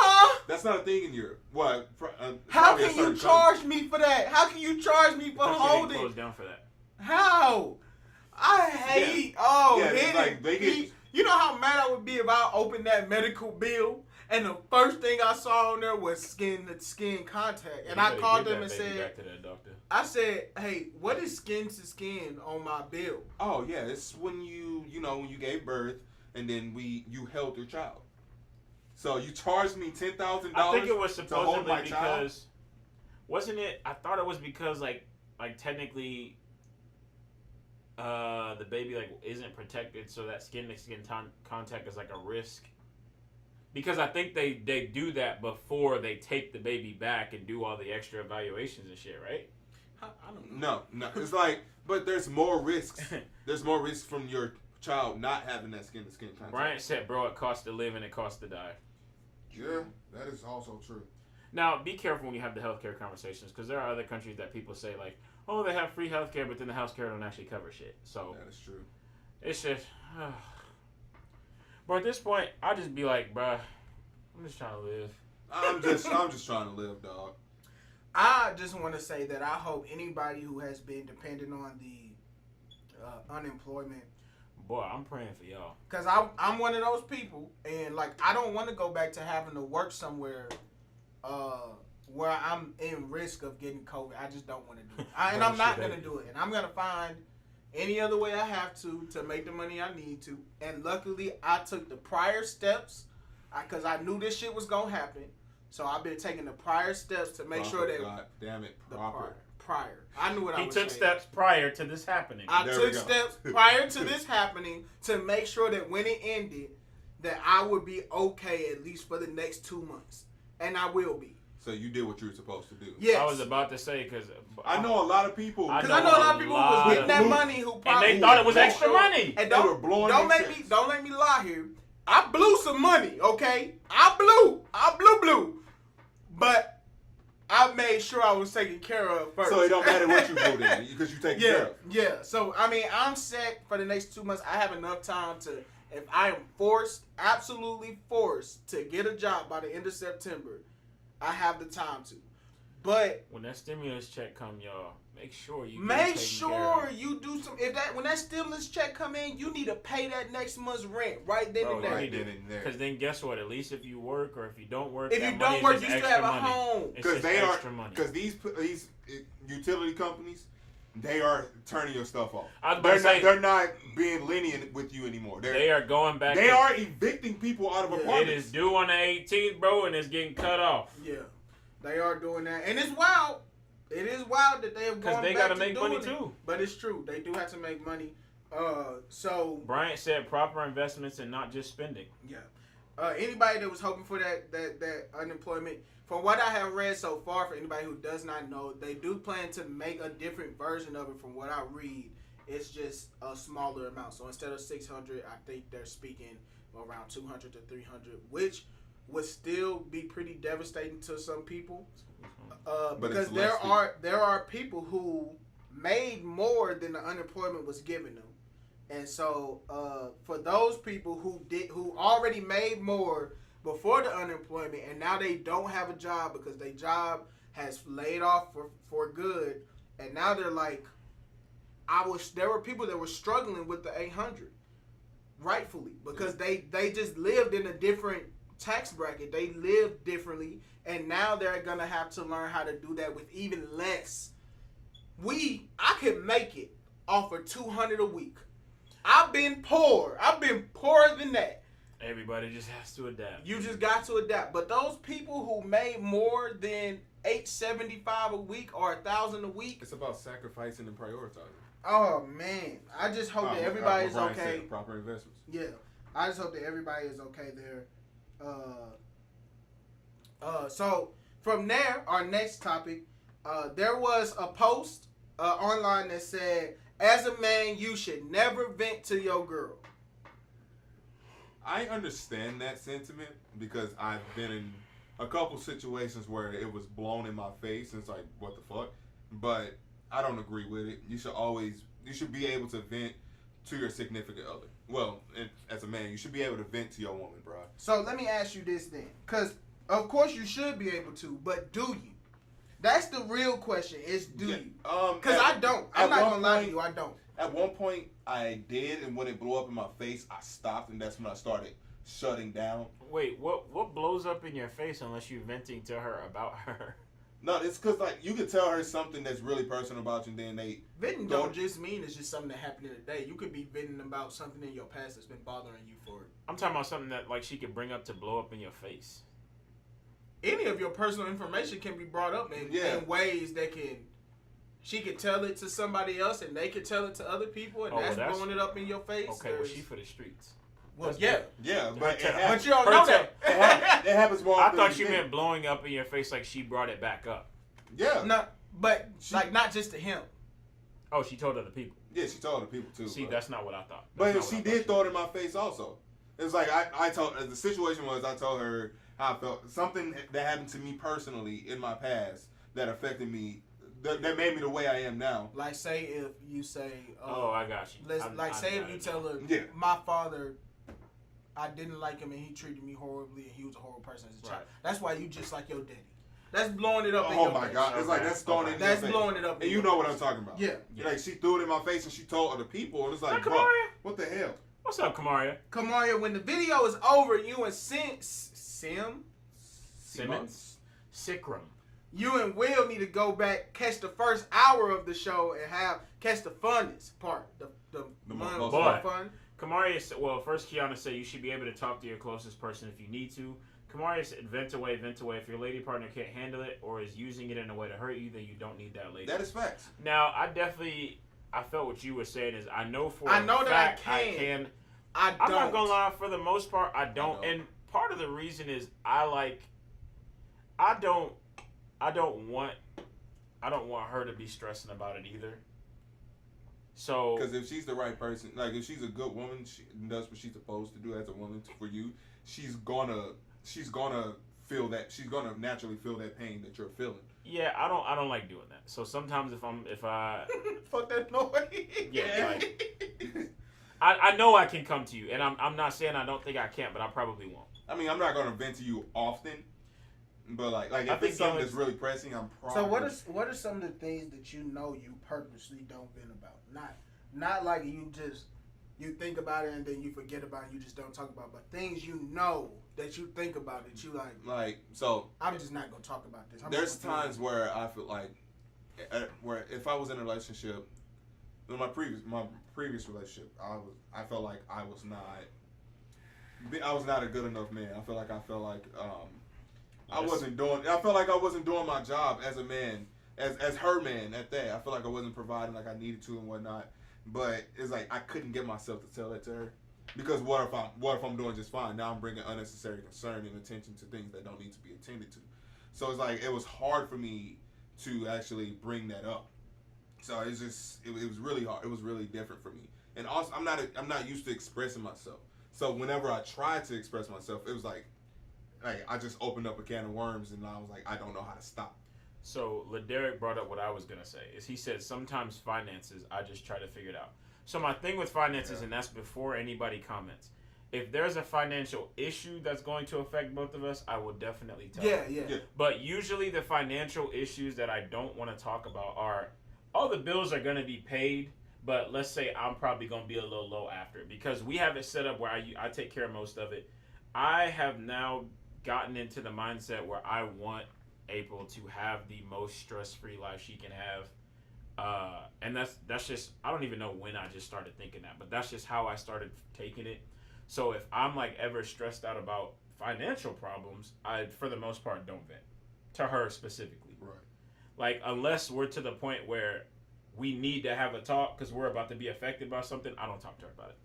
that's not a thing in Europe. What? How can you charge me for that? How can you charge me for Country didn't holding? close down for that. How? I hate. Yeah, hit like, it. they get- You know how mad I would be if I opened that medical bill and the first thing I saw on there was skin to skin contact, and You I better called give them that and baby said, back to that doctor. I said, hey, what is skin to skin on my bill? Oh yeah, it's when when you gave birth and then you held your child. So you charged me $10,000. I think it was hold supposedly my child? because, wasn't it? I thought it was because like technically, the baby like isn't protected, so that skin to skin contact is like a risk. Because I think they do that before they take the baby back and do all the extra evaluations and shit, right? I don't know. No, it's like, but there's more risks. There's more risks from your child not having that skin to skin contact. Bryant said, "Bro, it costs to live and it costs to die." Yeah, that is also true. Now, be careful when you have the healthcare conversations, because there are other countries that people say like, "Oh, they have free healthcare, but then the healthcare don't actually cover shit." So That is true. it's just, but at this point, I just be like, bruh, I'm just trying to live. I'm just trying to live, dog. I just want to say that I hope anybody who has been dependent on the unemployment, Boy, I'm praying for y'all. because I'm one of those people, and like I don't want to go back to having to work somewhere where I'm in risk of getting COVID. I just don't want to do it, and I'm not gonna do it. And I'm gonna find any other way I have to make the money I need to. And luckily, I took the prior steps because I knew this shit was gonna happen. So I've been taking the prior steps to make sure that God damn it, the proper. prior. I knew what I He was took saying. steps prior to this happening. I There we took go. steps prior to this happening to make sure that when it ended, that I would be okay at least for the next 2 months, and I will be. So you did what you were supposed to do. Yes. I was about to say because I know a lot of people. I Because I know a lot of people who was getting that of- money who and probably they thought it was blew extra through- money. And They were blowing don't their make me checks. don't let me lie here. I blew some money, okay? I blew. But I made sure I was taken care of first. So it don't matter what you blew then because you take care Yeah, of. yeah. So I mean, I'm set for the next 2 months. I have enough time to, if I am forced, absolutely forced to get a job by the end of September, I have the time to. But when that stimulus check come, y'all, make sure you get make taken care sure of. you do some. When that stimulus check come in, you need to pay that next month's rent right then Bro, and you there. Right need then and there. Because then guess what? At least if you work or if you don't work, If that you money don't is work, just you still extra have a money. home. It's Because just they are, extra money. because these utility companies, they are turning your stuff off. I was about to say- They're not being lenient with you anymore. They are going back. They to- are evicting people out of Yeah. It apartments. is due on the 18th, bro, and it's getting cut off. Yeah, they are doing that, and it's wild. It is wild that they have Because gone they back got to to make money doing it. too. But it's true, they do have to make money. So Bryant said proper investments and not just spending. yeah, anybody that was hoping for that unemployment, from what I have read so far, for anybody who does not know, they do plan to make a different version of it. From what I read, it's just a smaller amount. So instead of 600, I think they're speaking around 200 to 300, which would still be pretty devastating to some people. But Because it's less there are people who made more than the unemployment was giving them, and so for those people who already made more before the unemployment, and now they don't have a job because their job has laid off for good, and now they're like, there were people that were struggling with the 800, rightfully, because they just lived in a different tax bracket. They lived differently, and now they're gonna have to learn how to do that with even less. I could make it off of 200 a week. I've been poor. I've been poorer than that. Everybody just has to adapt. You just got to adapt. But those people who made more than $875 a week or $1,000 a week, It's about sacrificing and prioritizing. oh man, I just hope that everybody's Brian okay. said, proper investments. Yeah, I just hope that everybody is okay there. So from there, our next topic, there was a post online that said, "As a man, you should never vent to your girl." I understand that sentiment because I've been in a couple situations where it was blown in my face and it's like, what the fuck? But I don't agree with it. You should be able to vent to your significant other. Well, as a man, you should be able to vent to your woman, bro. So let me ask you this then, because of course you should be able to, but do you? That's the real question. Is do you? Because I don't. I'm not gonna lie to you. I don't. At one point, I did, and when it blew up in my face, I stopped, and that's when I started shutting down. Wait, what blows up in your face unless you're venting to her about her? No, it's because like you could tell her something that's really personal about you, and then they Venting don't just mean it's just something that happened in the day. You could be venting about something in your past that's been bothering you for I'm talking about something that like she could bring up to blow up in your face. any of your personal information can be brought up in ways that she can tell it to somebody else and they can tell it to other people, and that's blowing it up in your face. Okay, well, she for the streets. Well, That's yeah. yeah, But but But you don't know that. it happens more. I often thought than she you meant think. blowing up in your face like she brought it back up. Yeah, Not, but like not just to him. Oh, she told other people. yeah, she told the people too. See, bro. that's not what I thought. But she did throw it in my face also. It was like I told the situation was I told her how I felt, something that happened to me personally in my past that affected me, that made me the way I am now. Like say if you say, Oh, I got you. say if you tell her, Yeah. my father, I didn't like him and he treated me horribly and he was a horrible person as a child. Right. That's why you just like your daddy. That's blowing it up in Oh your my face. god, it's like that's throwing it in That's your face. blowing it up. And you know what I'm talking about. Yeah. Like she threw it in my face and she told other people, and it's like, Hi, bro, Kamaria. what the hell? What's up, Kamaria? Kamaria, when the video is over, you and Simmons? Sikram. you and Will need to go back, catch the first hour of the show, and catch the funnest part, the most most fun. fun. Kamaria said, well, first Kiana said you should be able to talk to your closest person if you need to. Kamaria said, vent away, vent away. If your lady partner can't handle it or is using it in a way to hurt you, then you don't need that lady. That is facts. Now, I felt what you were saying is I know for I a know that fact I can. I'm don't. not gonna lie, for the most part, I don't. I know. And part of the reason is I don't I don't want her to be stressing about it either. So, Because if she's the right person, like if she's a good woman, she does what she's supposed to do as a woman for you. She's gonna feel that. She's gonna naturally feel that pain that you're feeling. yeah, I don't like doing that. So sometimes if I Fuck that noise. Yeah, I know I can come to you, and I'm not saying I don't think I can, but I probably won't. I mean, I'm not gonna vent to you often, but like I if think it's something you that's really pressing, I'm So probably. what are some of the things that you know you purposely don't vent about? Not like you think about it and then you forget about it, you just don't talk about it, but things you know that you think about that you like So I'm just not gonna talk about this. there's times where I feel like where if I was in a relationship, in my previous relationship, I felt like I was not a good enough man. I felt like I felt like I felt like I wasn't doing my job as a man, as her man at that. I feel like I wasn't providing like I needed to and whatnot. But it's like I couldn't get myself to tell that to her, because what if I'm doing just fine? Now I'm bringing unnecessary concern and attention to things that don't need to be attended to. So it's like it was hard for me to actually bring that up. So it's just it was really hard. It was really different for me. And also I'm not used to expressing myself. So whenever I tried to express myself, it was like I just opened up a can of worms and I was like, I don't know how to stop. So LaDerek brought up what I was gonna say. Is he said sometimes finances, I just try to figure it out. So my thing with finances, and that's before anybody comments. If there's a financial issue that's going to affect both of us, I will definitely tell. Yeah. But usually the financial issues that I don't want to talk about are all the bills are gonna be paid, but let's say I'm probably gonna be a little low after, because we have it set up where I take care of most of it. I have now gotten into the mindset where I want April to have the most stress-free life she can have, and that's just, I don't even know when I just started thinking that, but that's just how I started taking it. So if I'm like ever stressed out about financial problems, I for the most part don't vent to her specifically. Right. Like unless we're to the point where we need to have a talk because we're about to be affected by something, I don't talk to her about it.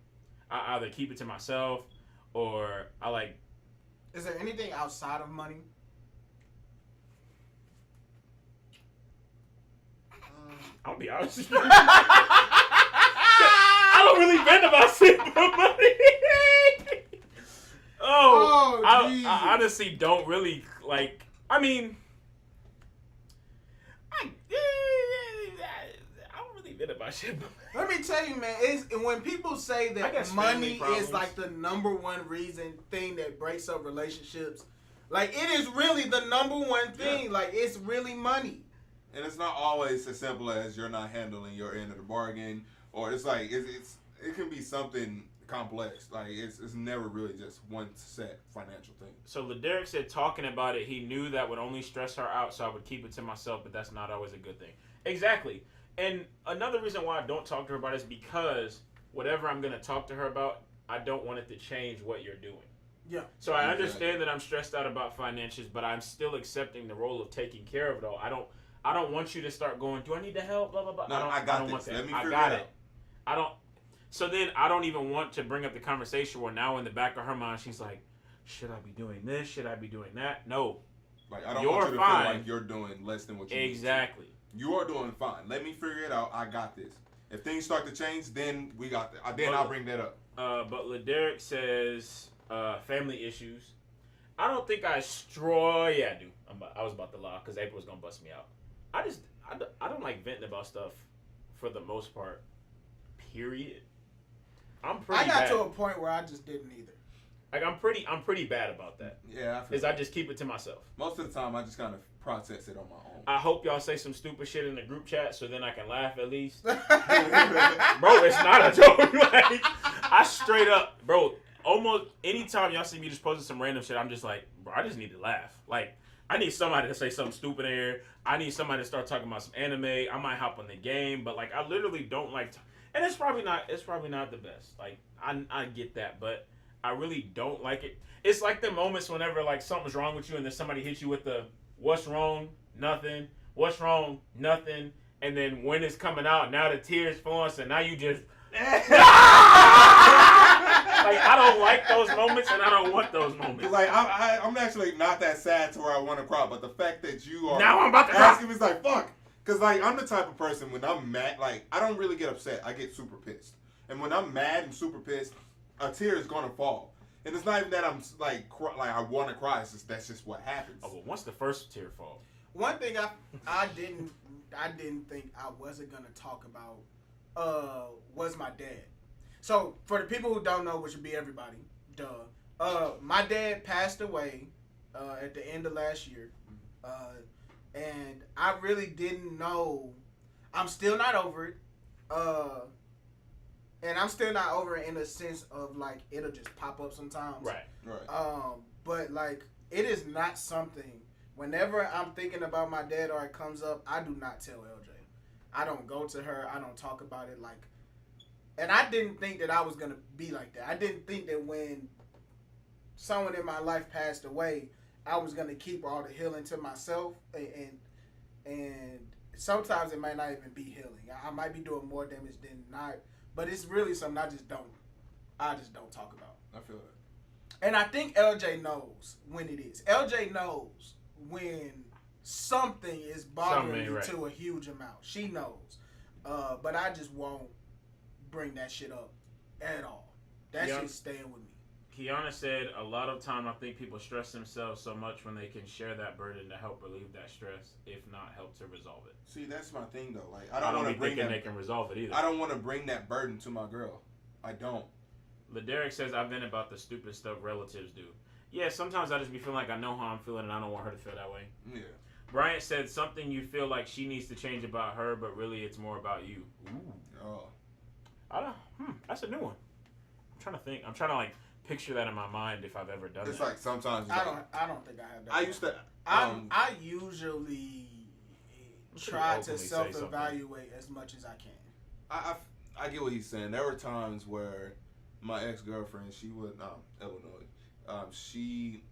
I either keep it to myself or I like. Is there anything outside of money? I'll be honest with you. I don't really vent about shit but money. I honestly don't really like. I mean, I don't really vent about shit but money. Let me tell you, man. It's when people say I that guess money family is like the number one thing that breaks up relationships. Like it is really the number one thing. Yeah. Like it's really money. And it's not always as simple as you're not handling your end of the bargain, or it's like it can be something complex. Like it's never really just one set financial thing. So LaDerek said talking about it, he knew that would only stress her out, so I would keep it to myself, but that's not always a good thing. Exactly. And another reason why I don't talk to her about it is because whatever I'm going to talk to her about, I don't want it to change what you're doing. Yeah. So I understand that I'm stressed out about finances, but I'm still accepting the role of taking care of it all. I don't want you to start going, do I need to help? Blah, blah, blah. No, I got this. Let me figure it out. So then I don't even want to bring up the conversation where now in the back of her mind, she's like, should I be doing this? Should I be doing that? No. Like, I don't You're want you to fine. feel like you're doing less than what you Exactly. need to. You are doing fine. Let me figure it out. I got this. If things start to change, then we got that. Then I'll bring that up. But LaDerek says family issues. I don't think I yeah, I do. I was about to lie because April was going to bust me out. I don't like venting about stuff for the most part. Period. I got bad. To a point where I just didn't either. Like I'm pretty bad about that. Yeah, I just keep it to myself. Most of the time, I just kind of process it on my own. I hope y'all say some stupid shit in the group chat so then I can laugh at least. Bro, it's not a joke. Like, I straight up, bro. Almost anytime y'all see me just posting some random shit, I'm just like, bro, I just need to laugh. Like, I need somebody to say something stupid in here. I need somebody to start talking about some anime. I might hop on the game, but like, I literally don't like. And it's probably not the best. Like, I get that, but I really don't like it. It's like the moments whenever like something's wrong with you and then somebody hits you with the what's wrong, nothing. What's wrong, nothing. And then when it's coming out, now the tears flowing, so now you just. Like, I don't like those moments, and I don't want those moments. Like I'm actually not that sad to where I want to cry, but the fact that you are Now I'm about to cry. asking me is like fuck, because like I'm the type of person when I'm mad, like I don't really get upset, I get super pissed, and when I'm mad and super pissed, a tear is gonna fall, and it's not even that I'm like I want to cry. It's just that's just what happens. Oh, well, once the first tear falls. One thing I didn't think I wasn't gonna talk about was my dad. So for the people who don't know, which would be everybody, my dad passed away at the end of last year, and I really didn't know. I'm still not over it, and I'm still not over it in the sense of like it'll just pop up sometimes. Right. But like it is not something. Whenever I'm thinking about my dad or it comes up, I do not tell LJ. I don't go to her. I don't talk about it like. And I didn't think that I was gonna be like that. I didn't think that when someone in my life passed away, I was gonna keep all the healing to myself, and sometimes it might not even be healing. I might be doing more damage than not, but it's really something I just don't talk about. I feel that. And I think LJ knows when it is. LJ knows when something is bothering me to a huge amount. She knows, but I just won't bring that shit up at all. That shit's staying with me. Kiana said a lot of time I think people stress themselves so much when they can share that burden to help relieve that stress, if not help to resolve it. See, that's my thing though. Like I don't think they can resolve it either. I don't want to bring that burden to my girl. I don't. LeDerek says I've been about the stupid stuff relatives do. Yeah, sometimes I just be feeling like I know how I'm feeling and I don't want her to feel that way. Yeah. Bryant said something you feel like she needs to change about her, but really it's more about you. Ooh. Oh. I don't. That's a new one. I'm trying to think. I'm trying to like picture that in my mind if I've ever done It's that. like sometimes. I don't think I have that. I used to. I usually try to self-evaluate as much as I can. I get what he's saying. There were times where my ex-girlfriend, she would Illinois, she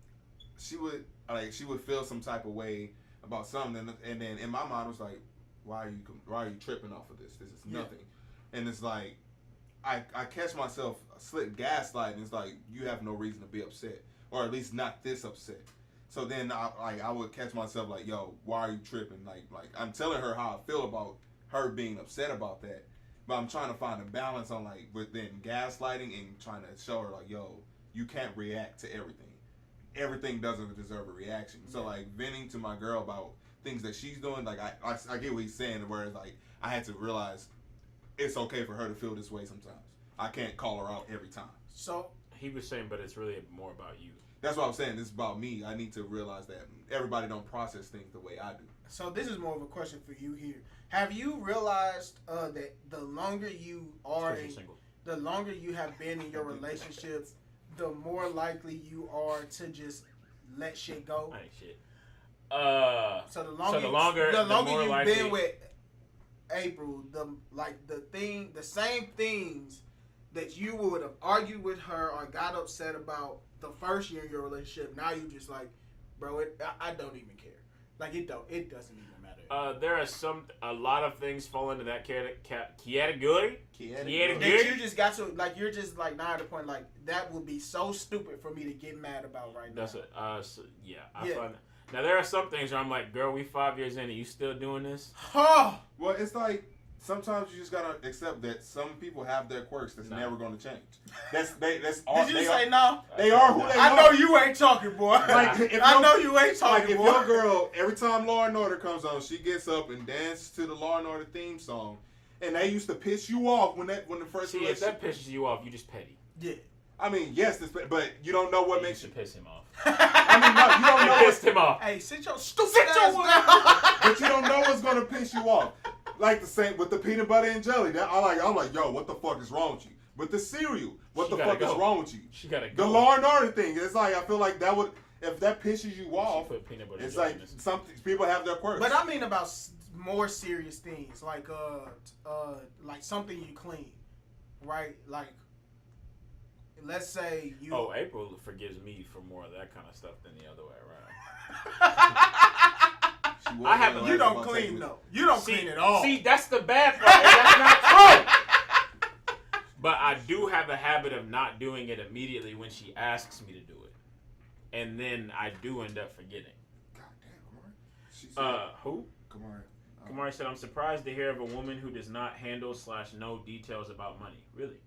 would feel some type of way about something, and then in my mind it was like, why are you tripping off of this? This is nothing. And it's like I catch myself gaslighting. It's like you have no reason to be upset, or at least not this upset. So then I would catch myself like, yo, why are you tripping? Like I'm telling her how I feel about her being upset about that. But I'm trying to find a balance on like within gaslighting and trying to show her like, yo, you can't react to everything. Everything doesn't deserve a reaction. So like venting to my girl about things that she's doing, like I get what he's saying, whereas like I had to realize it's okay for her to feel this way sometimes. I can't call her out every time. So he was saying, but it's really more about you. That's what I'm saying. This is about me. I need to realize that everybody don't process things the way I do. So this is more of a question for you here. Have you realized that the longer you are the longer you have been in your relationships, the more likely you are to just let shit go? I ain't shit. So the longer you've likely been with April, the same things that you would have argued with her or got upset about the first year of your relationship, now you just like, bro, I don't even care. Like it doesn't even matter. There are a lot of things fall into that category. That you just got to like, you're just like now at the point like that would be so stupid for me to get mad about right now. That's it. I find that. Now there are some things where I'm like, girl, we 5 years in and you still doing this? Huh. Well, it's like sometimes you just gotta accept that some people have their quirks that's never gonna change. That's all. Did you say no? They are who they are. I know you ain't talking, boy. Like, I know you ain't talking, like if boy. your girl, every time Law and Order comes on, she gets up and dances to the Law and Order theme song, and they used to piss you off when the first. See, if that pisses you off, you just petty. Yeah. I mean, yes, but you don't know what makes you piss him off. I mean, no, you don't know pissed him off. Hey, sit your stupid ass down. But you don't know what's gonna piss you off. Like the same with the peanut butter and jelly. I'm like, yo, what the fuck is wrong with you? With the cereal, what the fuck is wrong with you? She gotta go. The Law and Order thing. It's like I feel like that would, if that pisses you off, it's like some people have their quirks. But I mean about more serious things like something you clean, right? Like let's say you. Oh, April forgives me for more of that kind of stuff than the other way around. You don't clean though. You don't clean at all. See, that's the bad part. That's not true. But I do have a habit of not doing it immediately when she asks me to do it, and then I do end up forgetting. God damn, Kamari. She said, Who? Kamari. Kamari said, "I'm surprised to hear of a woman who does not handle / know details about money. Really,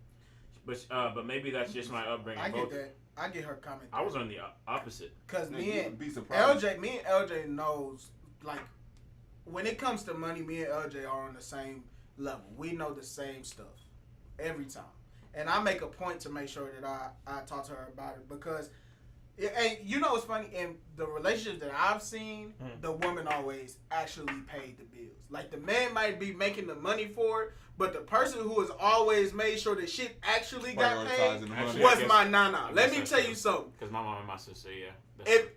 but maybe that's just my upbringing. I get Both, that. I get her comment. I was on the opposite. Because Yeah, me you and would be surprised. LJ knows, like, when it comes to money, me and LJ are on the same level. We know the same stuff every time. And I make a point to make sure that I talk to her about it because, and you know what's funny? In the relationships that I've seen, the woman always actually paid the bills. Like, the man might be making the money for it, but the person who has always made sure that shit actually got paid Prioritizing the money. Actually, was I guess- my nana. I Let guess me that's tell true. you something. Because my mom and my sister, yeah. If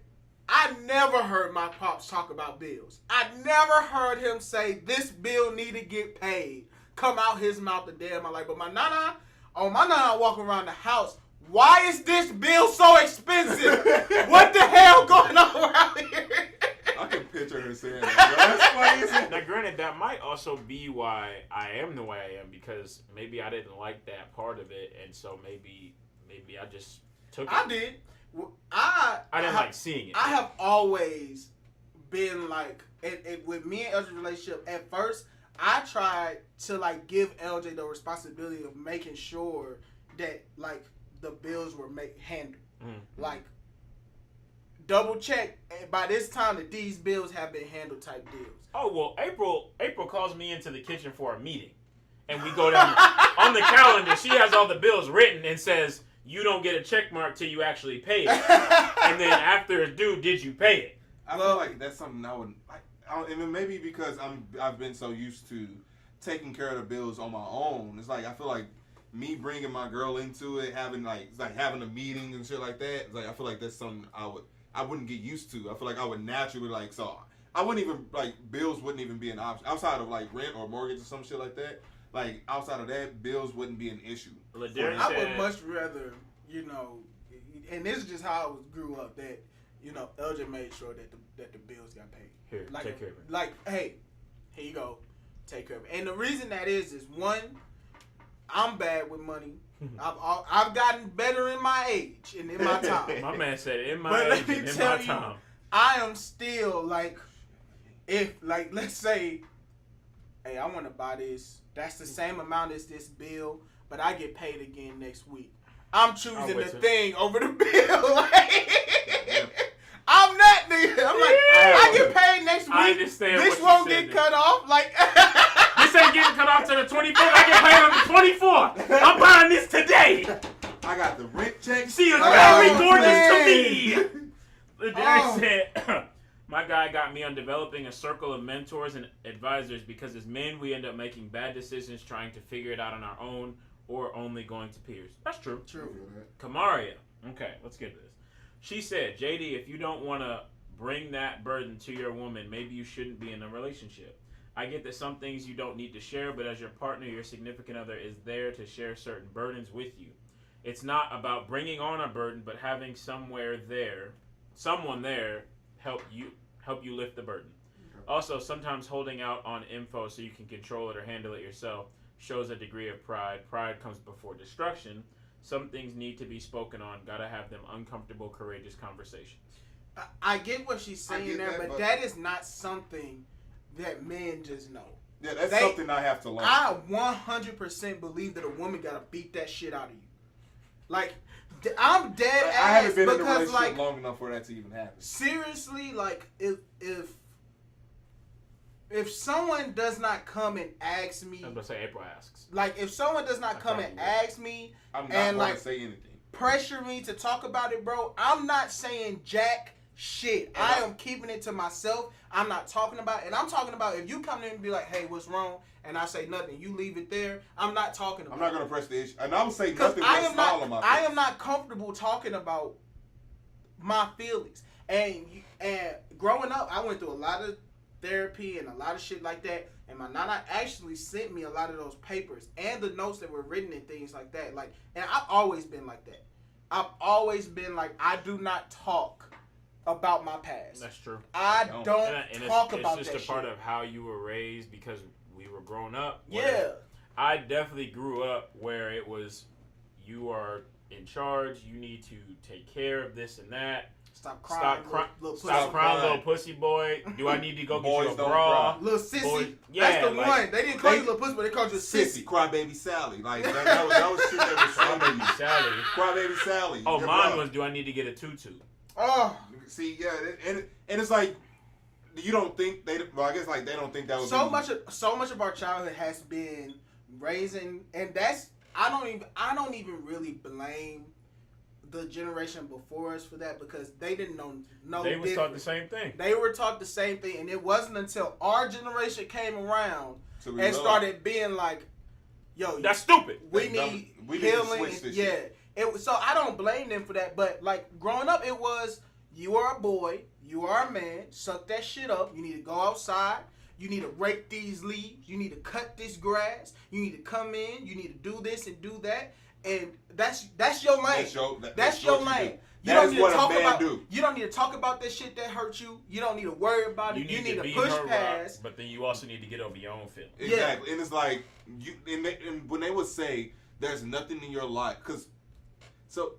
I never heard my pops talk about bills. I never heard him say this bill need to get paid. Come out his mouth a day in my life. But my nana walking around the house. Why is this bill so expensive? What the hell going on around here? I can picture her saying that. Bro. That's crazy. Now, granted, that might also be why I am the way I am because maybe I didn't like that part of it, and so maybe I just took it. I did. I didn't like seeing it. I have always been like, with me and LJ's relationship, at first, I tried to like give LJ the responsibility of making sure that like the bills were handled. Like, double check by this time that these bills have been handled type deals. Oh, well, April calls me into the kitchen for a meeting. And we go down on the calendar. She has all the bills written and says, you don't get a check mark till you actually pay it. And then after it's due, did you pay it? I feel like that's something I would like. And maybe because I've been so used to taking care of the bills on my own. It's like I feel like me bringing my girl into it, having having a meeting and shit like that. It's like I feel like that's something I wouldn't get used to. I feel like I would naturally like so I wouldn't even like bills wouldn't even be an option outside of like rent or mortgage or some shit like that. Like outside of that, bills wouldn't be an issue. Ladarian I would said- much rather, and this is just how I grew up, that, LJ made sure that the bills got paid. Here, Like, take care of it. Like, hey, here you go, take care of it. And the reason that is one, I'm bad with money. I've gotten better in my age and in my time. My man said, in my But let age me and in tell my you, time. I am still like, if like let's say, hey, I want to buy this. That's the same amount as this bill, but I get paid again next week. I'm choosing the thing over the bill. I'm that nigga. I'm like, I get paid next week. I understand This what you won't said get there. cut off. Like, This ain't getting cut off to the 24th. I get paid on the 24th. I'm buying this today. I got the rent check. She is Oh, very man. gorgeous to me. Ladarian said, my guy got me on developing a circle of mentors and advisors because as men, we end up making bad decisions trying to figure it out on our own or only going to peers. That's true. true. Kamaria. Okay, let's get to this. She said, JD, if you don't want to bring that burden to your woman, maybe you shouldn't be in a relationship. I get that some things you don't need to share, but as your partner, your significant other is there to share certain burdens with you. It's not about bringing on a burden, but having someone there help you lift the burden. Also, sometimes holding out on info so you can control it or handle it yourself shows a degree of pride. Pride comes before destruction. Some things need to be spoken on. Gotta have them uncomfortable, courageous conversations. I get what she's saying get there, that, but but- that is not something that men just know. Yeah, that's something I have to learn. I 100% believe that a woman gotta beat that shit out of you. Like, I'm dead I ass haven't been in a because, relationship like, long enough for that to even happen. seriously, like, if someone does not come and ask me, I was about to say April asks. like, if someone does not come and probably ask me, I'm not and, going like, to say anything. pressure me to talk about it, bro, I'm not saying jack shit. I am keeping it to myself. I'm not talking about it. And I'm talking about if you come in and be like, hey, what's wrong? And I say nothing, you leave it there. I'm not talking about I'm not going to press the issue. And I would say because nothing I but am smile on my not. face. I am not comfortable talking about my feelings. And growing up, I went through a lot of therapy and a lot of shit like that. And my nana actually sent me a lot of those papers and the notes that were written and things like that. Like, and I've always been like that. I've always been like, I do not talk about my past. That's true. I don't And talk it's about just that a part shit. of how you were raised because we were growing up. Yeah. I definitely grew up where it was, you are in charge. You need to take care of this and that. Stop crying, Stop crying, little pussy boy. Do I need to go get Boys you a don't bra? cry. little sissy. Boys- That's the like, one. They didn't call you little pussy, but they called you Sissy, sissy. crybaby Sally. Like that was shit that was Crybaby crybaby. Sally. Crybaby Sally. Oh, Your mine bro. was, do I need to get a tutu? Oh, See, yeah, and it's like you don't think they. Well, I guess like they don't think that was so much of our childhood has been raising, and that's I don't even really blame the generation before us for that, because they didn't know no They was taught the different. same thing. They were taught the same thing, and it wasn't until our generation came around So we and realized- started being like, "Yo, That's stupid. we That's dumb. need We need to healing." switch this Yeah, shit. so I don't blame them for that. But like growing up, it was you are a boy, you are a man, suck that shit up. You need to go outside. You need to rake these leaves. You need to cut this grass. You need to come in. You need to do this and do that. And that's your lane. That's your what you lane. do. You That don't is need to what a talk man about. do. You don't need to talk about that shit that hurt you. You don't need to worry about it. You need to beat push her rock, past. but then you also need to get over your own feelings. Exactly, and it's like you. And when they would say there's nothing in your life, because so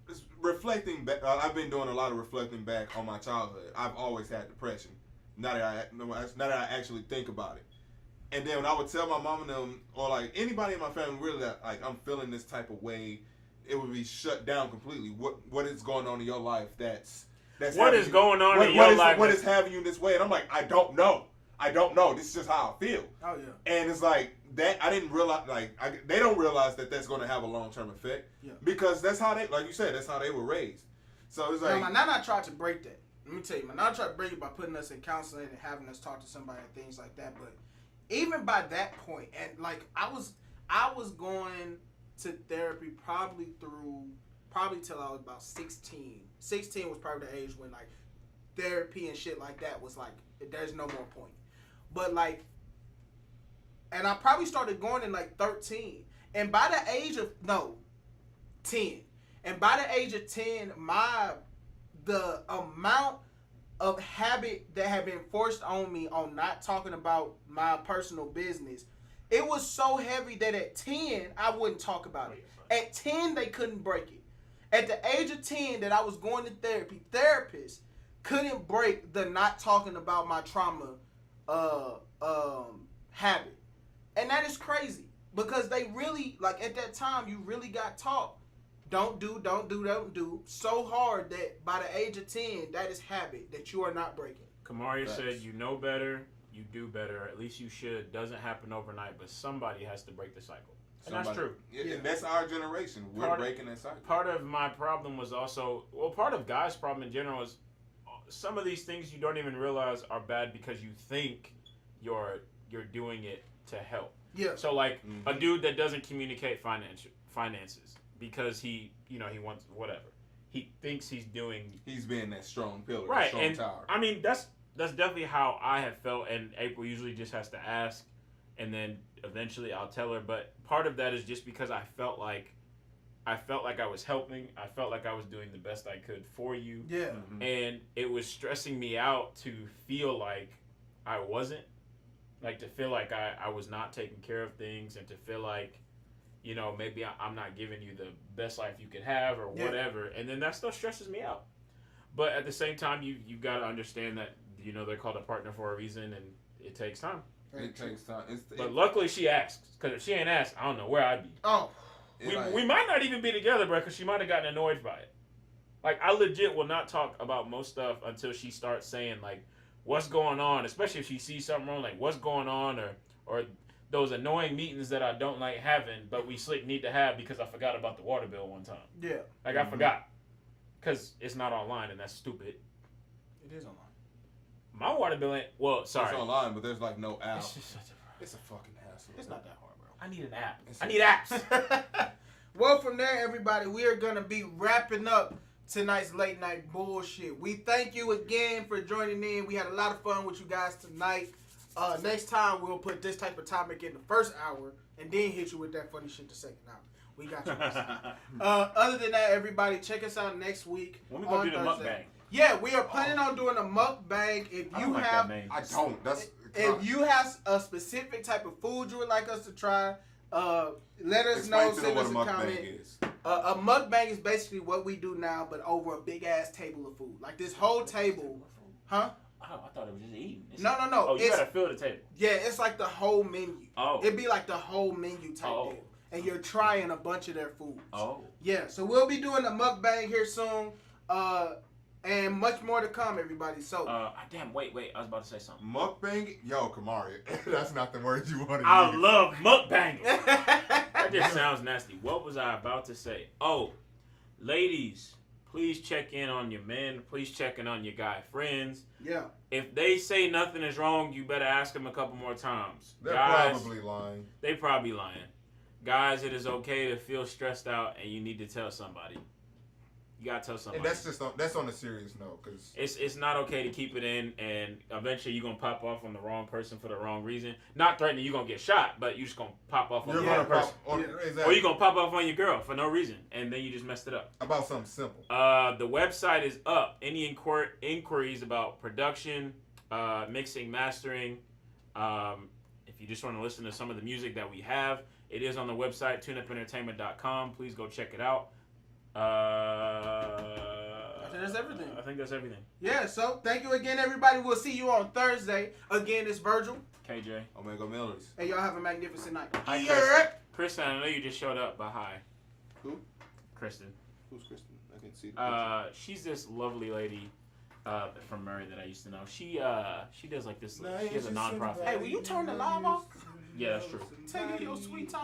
it's reflecting back. I've been doing a lot of reflecting back on my childhood. I've always had depression. Now that I actually think about it, and then when I would tell my mom and them, or like anybody in my family, really that like I'm feeling this type of way, it would be shut down completely. What is going on in your life? That's What is going on in your life? What is having you in this way? And I'm like, I don't know. This is just how I feel. Oh yeah. And it's like that. I didn't realize. They don't realize that that's going to have a long term effect. Yeah. Because that's how they, like you said, that's how they were raised. So it's like My nana tried to break that. Let me tell you, my nana tried to break it by putting us in counseling and having us talk to somebody and things like that. But even by that point, and like I was going to therapy probably till I was about 16. 16 was probably the age when like therapy and shit like that was like there's no more point. But like, and I probably started going in like 13. And by the age of 10. And by the age of 10, the amount of habit that had been forced on me on not talking about my personal business, it was so heavy that at 10, I wouldn't talk about it. At 10, they couldn't break it. At the age of 10 that I was going to therapy, therapists couldn't break the not talking about my trauma habit. And that is crazy because they really, like at that time, you really got taught don't do so hard that by the age of 10, that is habit that you are not breaking. Kamaria Facts. said, you know better, you do better, at least you should. Doesn't happen overnight, but somebody has to break the cycle. And that's true. Yeah, and that's our generation. We're breaking that cycle. Part of my problem was also, part of guys' problem in general is some of these things you don't even realize are bad because you think you're doing it to help. Yeah. So like a dude that doesn't communicate finances because he wants whatever. He thinks he's being that strong pillar, right, that strong and tower. I mean that's definitely how I have felt, and April usually just has to ask, and then eventually I'll tell her. But part of that is just because I felt like I was helping. I felt like I was doing the best I could for you. Yeah. Mm-hmm. And it was stressing me out to feel like I wasn't. Like to feel like I was not taking care of things, and to feel like, maybe I'm not giving you the best life you could have or whatever. And then that stuff stresses me out. But at the same time, you got to understand that, they're called a partner for a reason, and it takes time. It takes time. But luckily she asked, because if she ain't asked, I don't know where I'd be. Oh. We might not even be together, bro, because she might have gotten annoyed by it. Like, I legit will not talk about most stuff until she starts saying, like, what's going on, especially if she sees something wrong, like, what's going on, or those annoying meetings that I don't like having, but we need to have because I forgot about the water bill one time. Yeah. Like, I forgot. Because it's not online, and that's stupid. It is online. My water bill ain't, sorry. It's online, but there's like no app. It's just such a... It's a fucking hassle. It's not that hard, bro. I need an app. I need apps. Well, from there, everybody, we are going to be wrapping up tonight's late night bullshit. We thank you again for joining in. We had a lot of fun with you guys tonight. Next time, we'll put this type of topic in the first hour and then hit you with that funny shit the second hour. We got you. Other than that, everybody, check us out next week. When we going to do the Thursday. mukbang? Yeah, we are planning on doing a mukbang. If I you don't like have... that name. I don't. That's If you have a specific type of food you would like us to try, let us Explain know. to Send them us what a a comment. mukbang is. A mukbang is basically what we do now, but over a big ass table of food. Like this whole table, huh? Oh, I thought it was just eating. No. Oh, you It's, gotta fill the table. yeah, it's like the whole menu. Oh. It'd be like the whole menu type Oh. deal. And you're trying a bunch of their foods. Oh. Yeah, so we'll be doing a mukbang here soon. And much more to come, everybody. So Damn, wait. I was about to say something. Mukbang, yo, Kamari, that's not the word you want to I use. love mukbang. That just sounds nasty. What was I about to say? Oh, ladies, please check in on your men. Please check in on your guy friends. yeah. If they say nothing is wrong, you better ask them a couple more times. They're Guys, probably lying. They probably lying. Guys, it is okay to feel stressed out, and you need to tell somebody. You gotta tell somebody. And that's on a serious note, because It's not okay to keep it in, and eventually you're gonna pop off on the wrong person for the wrong reason. Not threatening you're gonna get shot, but you're just gonna pop off on you're the gonna wrong person. pop on, Yeah. exactly, Or you're gonna pop off on your girl for no reason, and then you just messed it up. about something simple. The website is up. Any inquiries about production, mixing, mastering, if you just want to listen to some of the music that we have, it is on the website, tuneupentertainment.com. Please go check it out. I think that's everything. I think that's everything. Yeah, so thank you again, everybody. We'll see you on Thursday. Again, it's Virgil. KJ. Omega Millers. And y'all have a magnificent night. Hi, Yeah. Kristen. Kristen, I know you just showed up, but hi. Who? Kristen. Who's Kristen? I can see. The She's this lovely lady from Murray that I used to know. She does like this. picture. She has a nonprofit. Hey, will you turn the live off? Yeah, that's true. Take your sweet time.